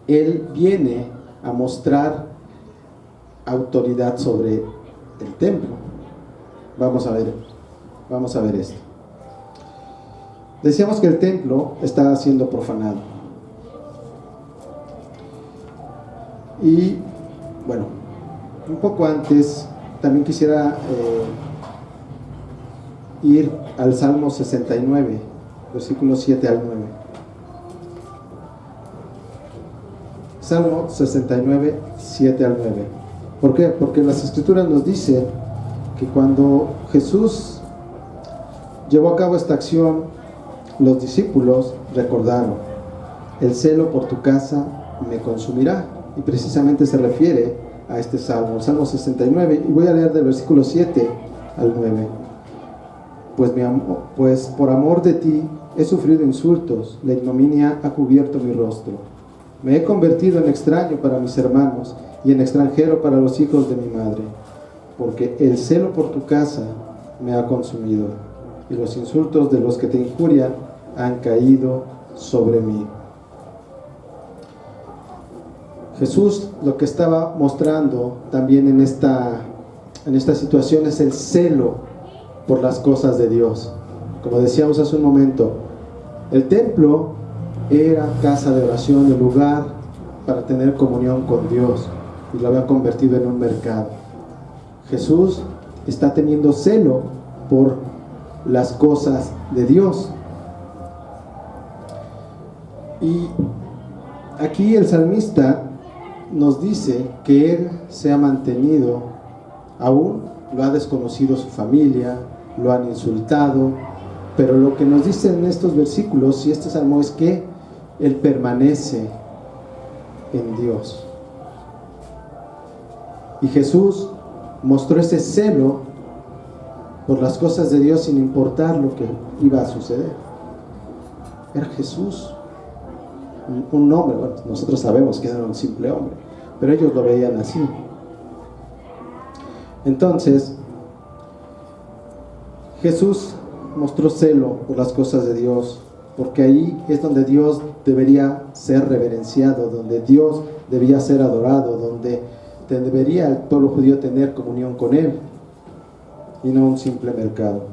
Él viene a mostrar autoridad sobre el templo. Vamos a ver esto. Decíamos que el templo está siendo profanado. Y bueno, un poco antes también quisiera ir al Salmo 69, versículos 7 al 9. Salmo 69, 7 al 9. ¿Por qué? Porque las Escrituras nos dicen que cuando Jesús llevó a cabo esta acción, los discípulos recordaron: el celo por tu casa me consumirá. Y precisamente se refiere a este salmo, el Salmo 69, y voy a leer del versículo 7 al 9. Pues por amor de ti he sufrido insultos, la ignominia ha cubierto mi rostro. Me he convertido en extraño para mis hermanos y en extranjero para los hijos de mi madre, porque el celo por tu casa me ha consumido, y los insultos de los que te injurian han caído sobre mí. Jesús lo que estaba mostrando también en esta situación es el celo por las cosas de Dios. Como decíamos hace un momento, el templo era casa de oración, el lugar para tener comunión con Dios, y lo había convertido en un mercado. Jesús está teniendo celo por las cosas de Dios. Y aquí el salmista nos dice que él se ha mantenido, aún lo ha desconocido su familia, lo han insultado, pero lo que nos dice en estos versículos y este salmo es que él permanece en Dios. Y Jesús mostró ese celo por las cosas de Dios sin importar lo que iba a suceder. Era Jesús, un hombre. Bueno, nosotros sabemos que era un simple hombre, pero ellos lo veían así. Entonces Jesús mostró celo por las cosas de Dios, porque ahí es donde Dios debería ser reverenciado, donde Dios debía ser adorado, donde debería el pueblo judío tener comunión con Él, y no un simple mercado.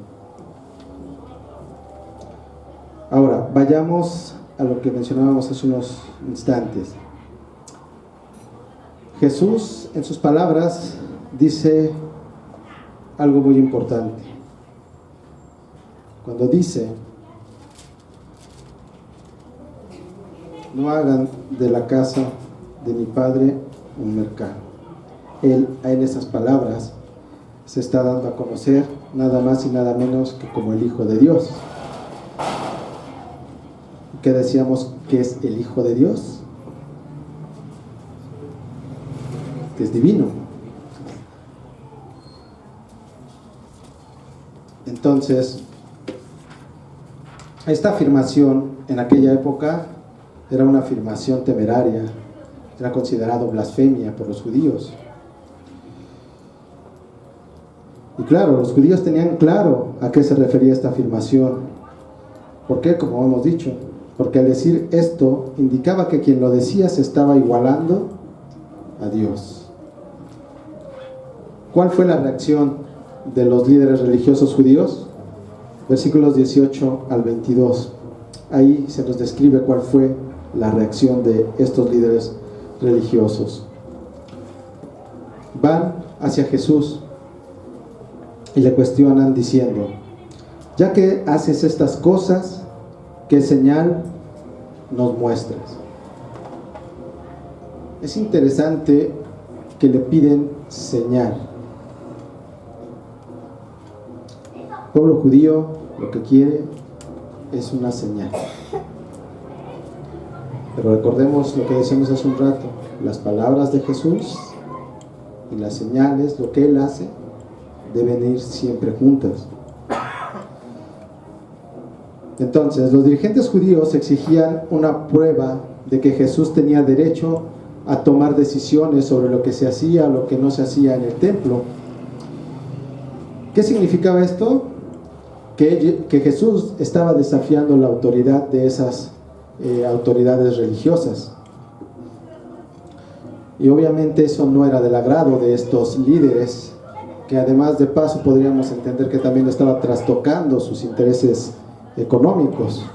Ahora, vayamos a lo que mencionábamos hace unos instantes. Jesús, en sus palabras, dice algo muy importante. Cuando dice: no hagan de la casa de mi Padre un mercado. Él, en esas palabras, se está dando a conocer nada más y nada menos que como el Hijo de Dios. ¿Qué decíamos que es el Hijo de Dios? Que es divino. Entonces, esta afirmación en aquella época era una afirmación temeraria, era considerado blasfemia por los judíos. Y claro, los judíos tenían claro a qué se refería esta afirmación. ¿Por qué? Como hemos dicho, porque al decir esto indicaba que quien lo decía se estaba igualando a Dios. ¿Cuál fue la reacción de los líderes religiosos judíos? Versículos 18 al 22. Ahí se nos describe cuál fue la reacción de estos líderes religiosos. Van hacia Jesús y le cuestionan diciendo: ya que haces estas cosas, ¿qué señal nos muestras? Es interesante que le piden señal. El pueblo judío lo que quiere es una señal. Pero recordemos lo que decíamos hace un rato: las palabras de Jesús y las señales, lo que Él hace, deben ir siempre juntas. Entonces, los dirigentes judíos exigían una prueba de que Jesús tenía derecho a tomar decisiones sobre lo que se hacía o lo que no se hacía en el templo. ¿Qué significaba esto? Que Jesús estaba desafiando la autoridad de esas autoridades religiosas. Y obviamente eso no era del agrado de estos líderes, que además de paso podríamos entender que también estaba trastocando sus intereses económicos.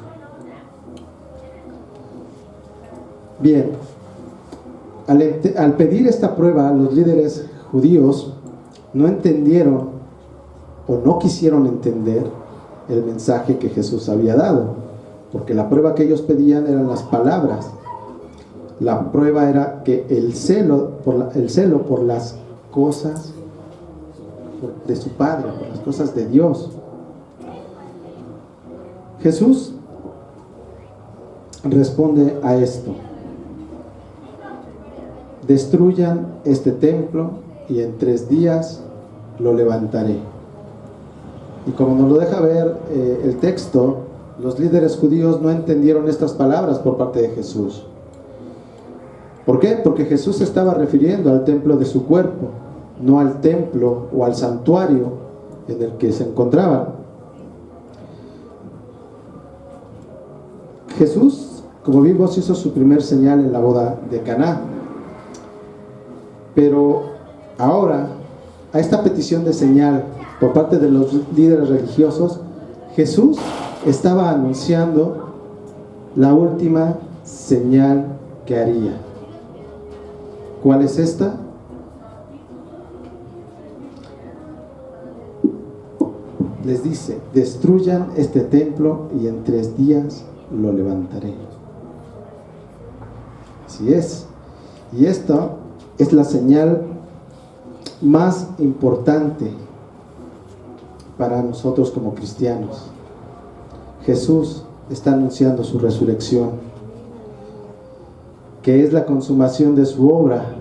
Bien, al pedir esta prueba, los líderes judíos no entendieron o no quisieron entender el mensaje que Jesús había dado, porque la prueba que ellos pedían eran las palabras. La prueba era que el celo por las cosas de su Padre, por las cosas de Dios. Jesús responde a esto: destruyan este templo y en 3 días lo levantaré. Y como nos lo deja ver el texto, los líderes judíos no entendieron estas palabras por parte de Jesús. ¿Por qué? Porque Jesús se estaba refiriendo al templo de su cuerpo, no al templo o al santuario en el que se encontraban. Jesús, como vimos, hizo su primer señal en la boda de Caná. Pero ahora, a esta petición de señal por parte de los líderes religiosos, Jesús estaba anunciando la última señal que haría. ¿Cuál es esta? Les dice: destruyan este templo y en 3 días lo levantaré. Así es. Y esta es la señal más importante para nosotros como cristianos. Jesús está anunciando su resurrección, que es la consumación de su obra,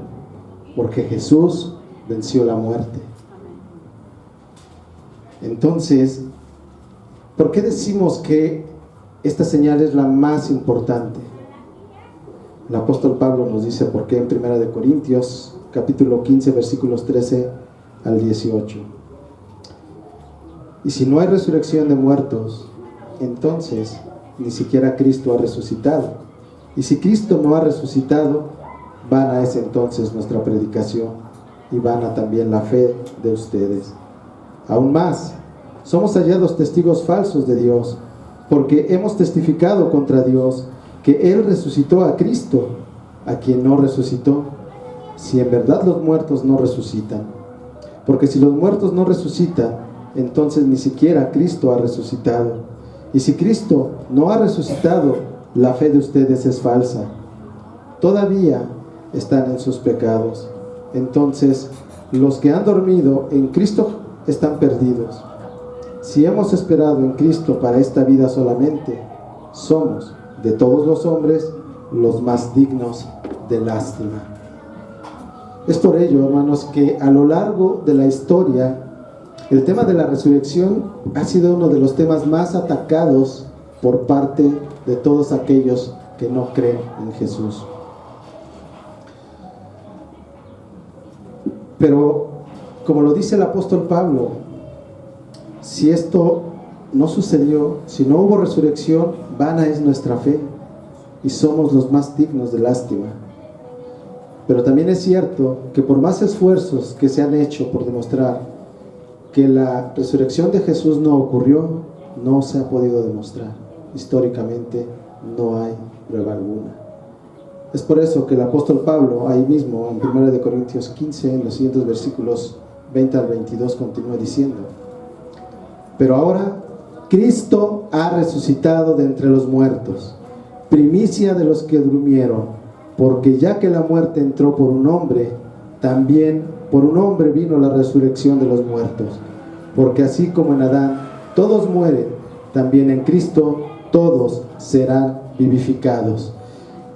porque Jesús venció la muerte. Entonces, ¿por qué decimos que esta señal es la más importante? El apóstol Pablo nos dice por qué en 1 Corintios capítulo 15 versículos 13 al 18. Y si no hay resurrección de muertos, entonces ni siquiera Cristo ha resucitado. Y si Cristo no ha resucitado, vana es entonces nuestra predicación y vana también la fe de ustedes. Aún más, somos hallados testigos falsos de Dios, porque hemos testificado contra Dios que Él resucitó a Cristo, a quien no resucitó, si en verdad los muertos no resucitan. Porque si los muertos no resucitan, entonces ni siquiera Cristo ha resucitado. Y si Cristo no ha resucitado, la fe de ustedes es falsa. Todavía están en sus pecados. Entonces, los que han dormido en Cristo están perdidos. Si hemos esperado en Cristo para esta vida solamente, somos, de todos los hombres, los más dignos de lástima. Es por ello, hermanos, que a lo largo de la historia, el tema de la resurrección ha sido uno de los temas más atacados por parte de todos aquellos que no creen en Jesús. Pero, como lo dice el apóstol Pablo, si esto no sucedió, si no hubo resurrección, vana es nuestra fe y somos los más dignos de lástima. Pero también es cierto que por más esfuerzos que se han hecho por demostrar que la resurrección de Jesús no ocurrió, no se ha podido demostrar. Históricamente no hay prueba alguna. Es por eso que el apóstol Pablo, ahí mismo en 1 Corintios 15, en los siguientes versículos 20 al 22, continúa diciendo: pero ahora Cristo ha resucitado de entre los muertos, primicia de los que durmieron, porque ya que la muerte entró por un hombre, también por un hombre vino la resurrección de los muertos. Porque así como en Adán todos mueren, también en Cristo todos serán vivificados.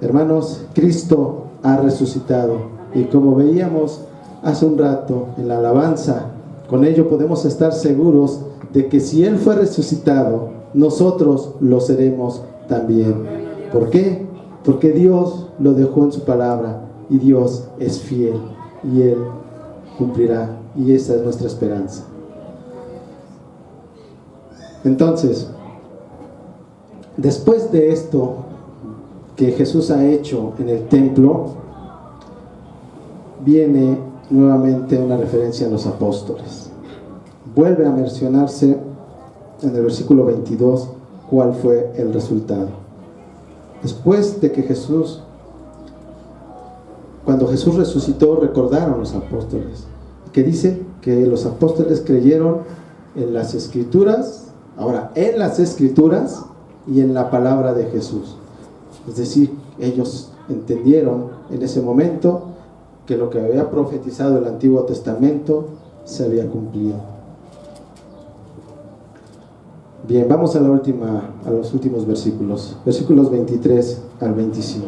Hermanos, Cristo ha resucitado, y como veíamos hace un rato en la alabanza, con ello podemos estar seguros de que si Él fue resucitado, nosotros lo seremos también. ¿Por qué? Porque Dios lo dejó en su palabra, y Dios es fiel, y Él cumplirá, y esa es nuestra esperanza. Entonces, después de esto que Jesús ha hecho en el templo, viene nuevamente una referencia a los apóstoles. Vuelve a mencionarse en el versículo 22 cuál fue el resultado. Después de que cuando Jesús resucitó, recordaron los apóstoles, que dice que los apóstoles creyeron en las Escrituras, ahora en las Escrituras y en la palabra de Jesús. Es decir, ellos entendieron en ese momento que lo que había profetizado el Antiguo Testamento se había cumplido. Bien, vamos a los últimos versículos 23 al 25.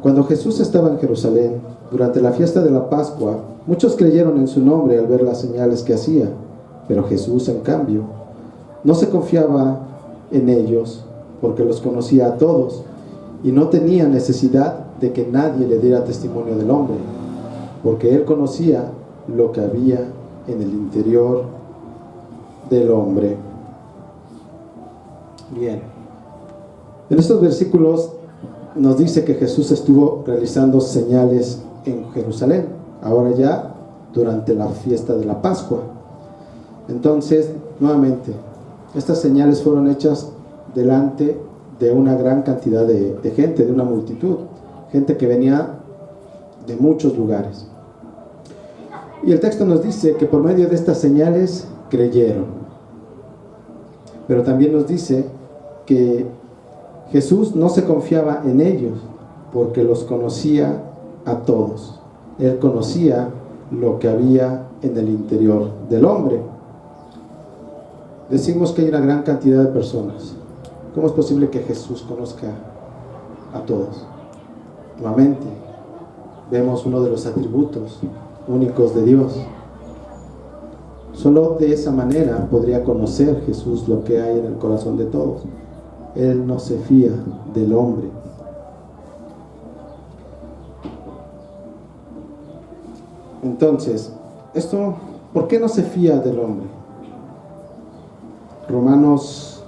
Cuando Jesús estaba en Jerusalén, durante la fiesta de la Pascua, muchos creyeron en su nombre al ver las señales que hacía, pero Jesús, en cambio, no se confiaba en ellos, porque los conocía a todos, y no tenía necesidad de que nadie le diera testimonio del hombre, porque Él conocía lo que había en el interior del hombre. Bien, en estos versículos nos dice que Jesús estuvo realizando señales en Jerusalén, ahora ya durante la fiesta de la Pascua. Entonces, nuevamente, estas señales fueron hechas delante de una gran cantidad de gente, de una multitud, gente que venía de muchos lugares. Y el texto nos dice que por medio de estas señales creyeron. Pero también nos dice que Jesús no se confiaba en ellos, porque los conocía a todos. Él conocía lo que había en el interior del hombre. Decimos que hay una gran cantidad de personas. ¿Cómo es posible que Jesús conozca a todos? Nuevamente, vemos uno de los atributos únicos de Dios. Solo de esa manera podría conocer Jesús lo que hay en el corazón de todos. Él no se fía del hombre. Entonces, esto, ¿por qué no se fía del hombre? Romanos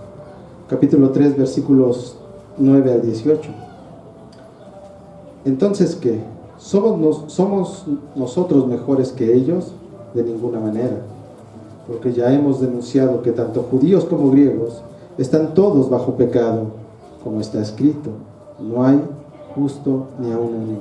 capítulo 3, versículos 9 al 18. Entonces, ¿qué? ¿Somos nosotros mejores que ellos? De ninguna manera, porque ya hemos denunciado que tanto judíos como griegos están todos bajo pecado, como está escrito: no hay justo ni aun uno,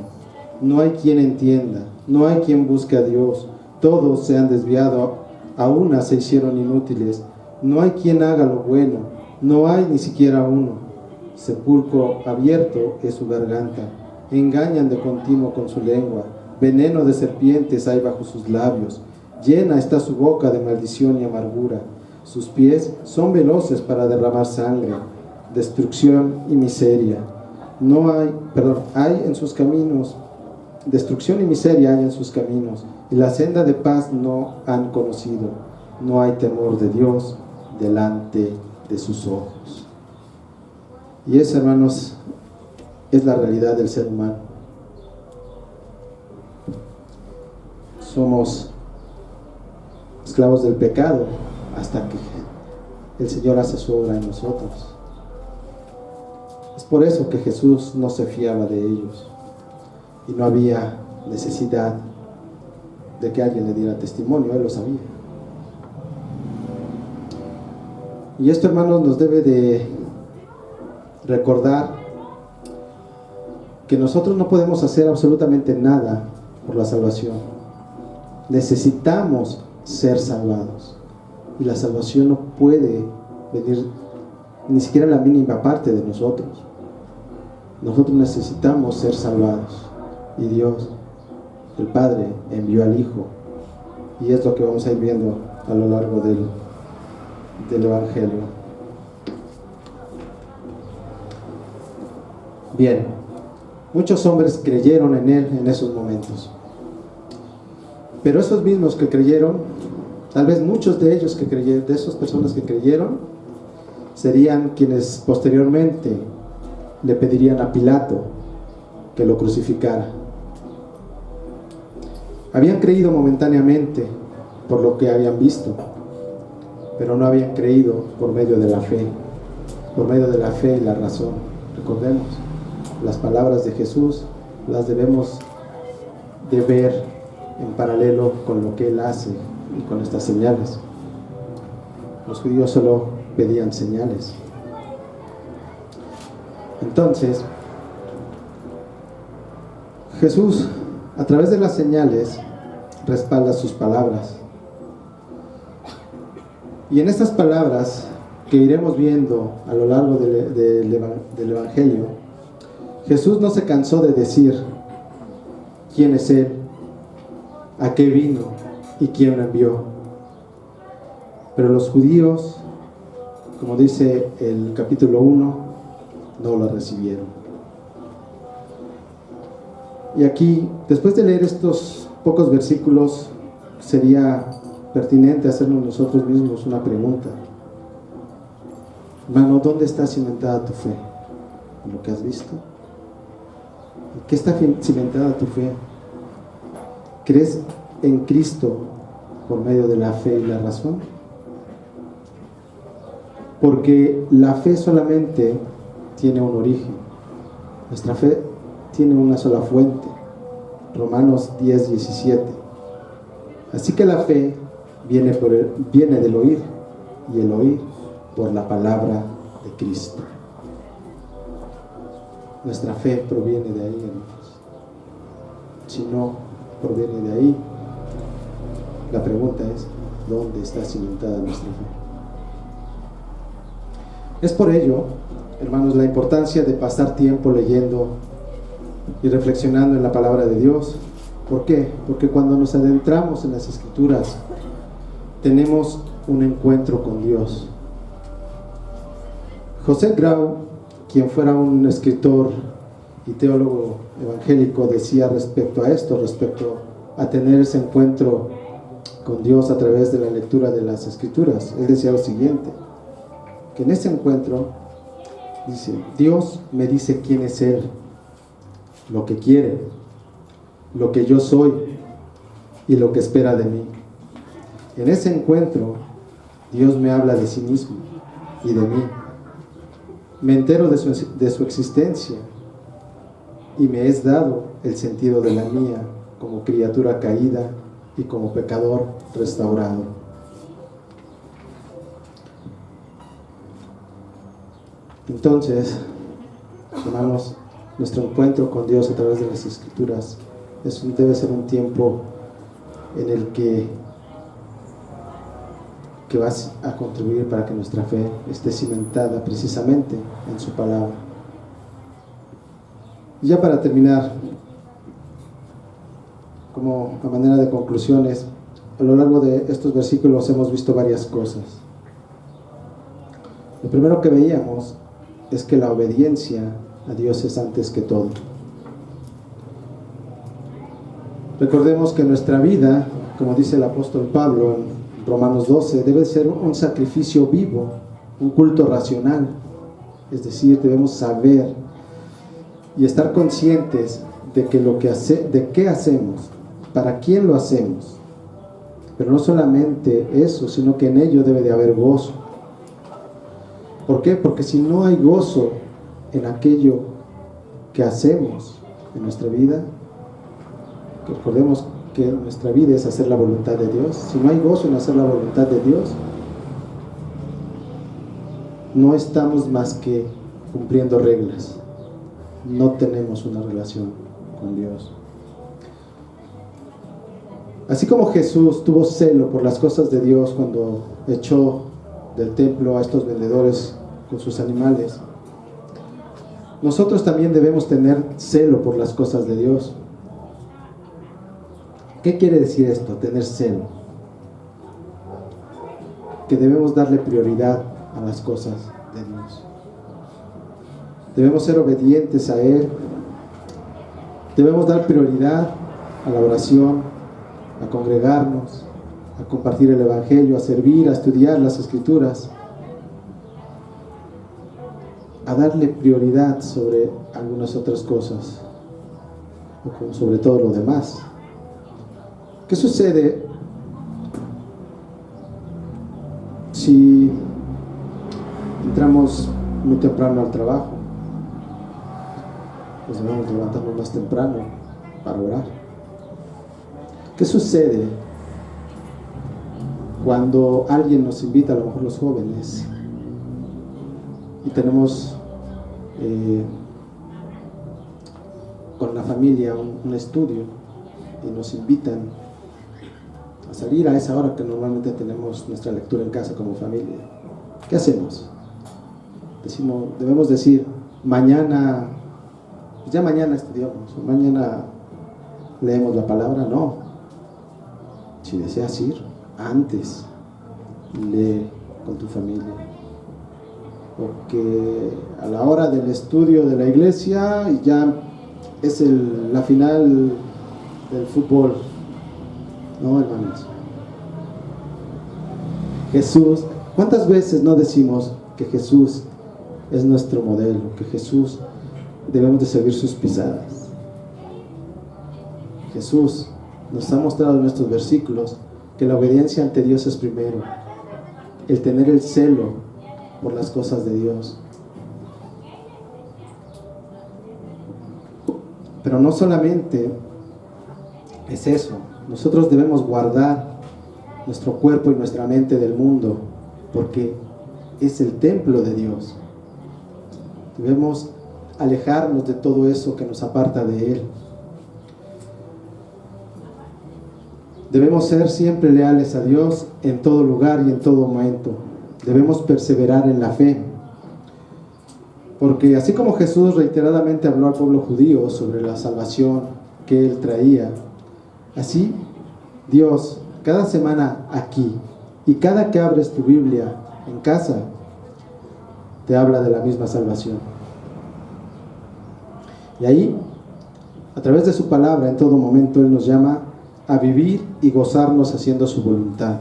no hay quien entienda, no hay quien busque a Dios, todos se han desviado, a una se hicieron inútiles, no hay quien haga lo bueno, no hay ni siquiera uno. Sepulcro abierto es su garganta, engañan de continuo con su lengua, veneno de serpientes hay bajo sus labios, llena está su boca de maldición y amargura, sus pies son veloces para derramar sangre, destrucción y miseria. Hay en sus caminos, destrucción y miseria hay en sus caminos, y la senda de paz no han conocido. No hay temor de Dios delante de sus ojos. Y eso, hermanos, es la realidad del ser humano. Somos esclavos del pecado hasta que el Señor hace su obra en nosotros. Es por eso que Jesús no se fiaba de ellos y no había necesidad de que alguien le diera testimonio, Él lo sabía. Y esto, hermanos, nos debe de recordar que nosotros no podemos hacer absolutamente nada por la salvación. Necesitamos ser salvados, y la salvación no puede venir ni siquiera la mínima parte de nosotros. Nosotros necesitamos ser salvados, y Dios, el Padre, envió al Hijo, y es lo que vamos a ir viendo a lo largo del Evangelio. Bien, muchos hombres creyeron en Él en esos momentos, pero esos mismos que creyeron, tal vez muchos de ellos que creyeron, de esas personas que creyeron, serían quienes posteriormente le pedirían a Pilato que lo crucificara. Habían creído momentáneamente por lo que habían visto, pero no habían creído por medio de la fe, y la razón. Recordemos, las palabras de Jesús las debemos de ver en paralelo con lo que Él hace y con estas señales. Los judíos solo pedían señales. Entonces, Jesús, a través de las señales, respalda sus palabras. Y en estas palabras que iremos viendo a lo largo del Evangelio, Jesús no se cansó de decir quién es Él, a qué vino y quién lo envió. Pero los judíos, como dice el capítulo 1, no lo recibieron. Y aquí, después de leer estos pocos versículos, sería pertinente hacernos nosotros mismos una pregunta. Hermano, ¿dónde está cimentada tu fe? ¿En lo que has visto? ¿En qué está cimentada tu fe? ¿Crees en Cristo por medio de la fe y la razón? Porque la fe solamente tiene un origen. Nuestra fe tiene una sola fuente. Romanos 10:17. Así que la fe viene del oír, y el oír por la palabra de Cristo. Nuestra fe proviene de ahí, hermanos. Si no proviene de ahí, la pregunta es: ¿dónde está cimentada nuestra fe? Es por ello, hermanos, la importancia de pasar tiempo leyendo y reflexionando en la palabra de Dios. ¿Por qué? Porque cuando nos adentramos en las Escrituras, tenemos un encuentro con Dios. José Grau, quien fuera un escritor y teólogo evangélico, decía respecto a esto, respecto a tener ese encuentro con Dios a través de la lectura de las Escrituras. Él decía lo siguiente, que en ese encuentro, dice, Dios me dice quién es Él, lo que quiere, lo que yo soy y lo que espera de mí. En ese encuentro, Dios me habla de sí mismo y de mí. Me entero de su existencia y me es dado el sentido de la mía como criatura caída y como pecador restaurado. Entonces, hermanos, nuestro encuentro con Dios a través de las Escrituras debe ser un tiempo en el que vas a contribuir para que nuestra fe esté cimentada precisamente en su palabra. Y ya para terminar, como a manera de conclusiones, a lo largo de estos versículos hemos visto varias cosas. Lo primero que veíamos es que la obediencia a Dios es antes que todo. Recordemos que nuestra vida, como dice el apóstol Pablo en Romanos 12, debe ser un sacrificio vivo, un culto racional. Es decir, debemos saber y estar conscientes de que de qué hacemos, para quién lo hacemos. Pero no solamente eso, sino que en ello debe de haber gozo. ¿Por qué? Porque si no hay gozo en aquello que hacemos en nuestra vida, que recordemos que nuestra vida es hacer la voluntad de Dios. Si no hay gozo en hacer la voluntad de Dios, no estamos más que cumpliendo reglas. No tenemos una relación con Dios. Así como Jesús tuvo celo por las cosas de Dios cuando echó del templo a estos vendedores con sus animales, nosotros también debemos tener celo por las cosas de Dios. ¿Qué quiere decir esto? Tener celo. Que debemos darle prioridad a las cosas de Dios. Debemos ser obedientes a Él. Debemos dar prioridad a la oración, a congregarnos, a compartir el Evangelio, a servir, a estudiar las Escrituras, a darle prioridad sobre algunas otras cosas, o sobre todo lo demás. ¿Qué sucede si entramos muy temprano al trabajo? Pues debemos levantarnos más temprano para orar. ¿Qué sucede cuando alguien nos invita, a lo mejor los jóvenes, y tenemos con la familia un estudio y nos invitan a salir a esa hora que normalmente tenemos nuestra lectura en casa como familia? ¿Qué hacemos? Debemos decir, mañana, pues ya mañana estudiamos, o mañana leemos la palabra. No. Si deseas ir, antes lee con tu familia. Porque a la hora del estudio de la iglesia ya es la final del fútbol. No, hermanos. Jesús, ¿cuántas veces no decimos que Jesús es nuestro modelo, que Jesús debemos de seguir sus pisadas? Jesús nos ha mostrado en estos versículos que la obediencia ante Dios es primero, el tener el celo por las cosas de Dios. Pero no solamente es eso. Nosotros debemos guardar nuestro cuerpo y nuestra mente del mundo, porque es el templo de Dios. Debemos alejarnos de todo eso que nos aparta de Él. Debemos ser siempre leales a Dios en todo lugar y en todo momento. Debemos perseverar en la fe, porque así como Jesús reiteradamente habló al pueblo judío sobre la salvación que Él traía, así Dios cada semana aquí y cada que abres tu Biblia en casa te habla de la misma salvación. Y ahí, a través de su palabra, en todo momento Él nos llama a vivir y gozarnos haciendo su voluntad.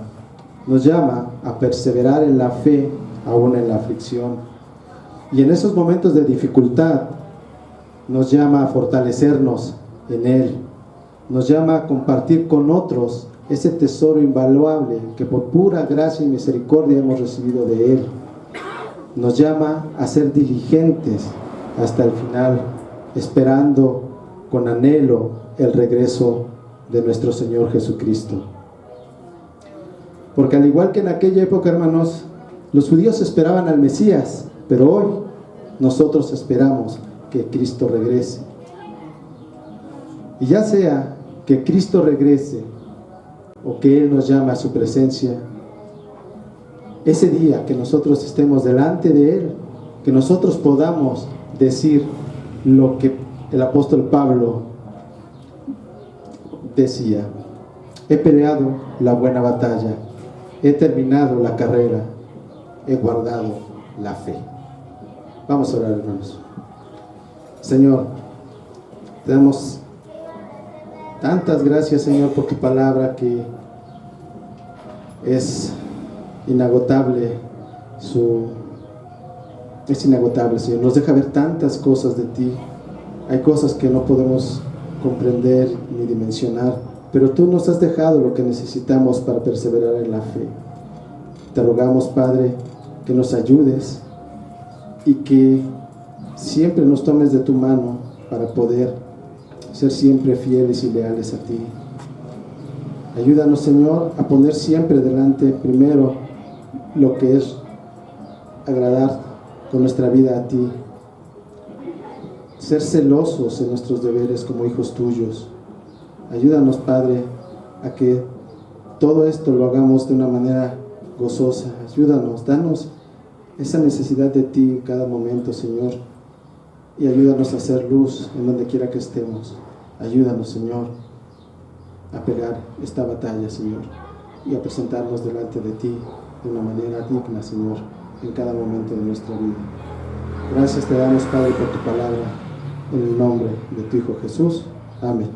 Nos llama a perseverar en la fe aún en la aflicción, y en esos momentos de dificultad nos llama a fortalecernos en Él. Nos llama a compartir con otros ese tesoro invaluable que por pura gracia y misericordia hemos recibido de Él. Nos llama a ser diligentes hasta el final, esperando con anhelo el regreso de nuestro Señor Jesucristo. Porque al igual que en aquella época, hermanos, los judíos esperaban al Mesías, pero hoy nosotros esperamos que Cristo regrese. Y ya sea que Cristo regrese o que Él nos llame a su presencia, ese día que nosotros estemos delante de Él, que nosotros podamos decir lo que el apóstol Pablo decía: he peleado la buena batalla, he terminado la carrera, he guardado la fe. Vamos a orar, hermanos. Señor, te damos tantas gracias, Señor, por tu palabra que es inagotable, Señor. Nos deja ver tantas cosas de ti. Hay cosas que no podemos comprender ni dimensionar, pero tú nos has dejado lo que necesitamos para perseverar en la fe. Te rogamos, Padre, que nos ayudes y que siempre nos tomes de tu mano para poder ser siempre fieles y leales a ti. Ayúdanos, Señor, a poner siempre delante primero lo que es agradar con nuestra vida a ti, ser celosos en nuestros deberes como hijos tuyos. Ayúdanos, Padre, a que todo esto lo hagamos de una manera gozosa. Ayúdanos, danos esa necesidad de ti en cada momento, Señor, y ayúdanos a hacer luz en donde quiera que estemos. Ayúdanos, Señor, a pelear esta batalla, Señor, y a presentarnos delante de ti de una manera digna, Señor, en cada momento de nuestra vida. Gracias te damos, Padre, por tu palabra, en el nombre de tu Hijo Jesús. Amén.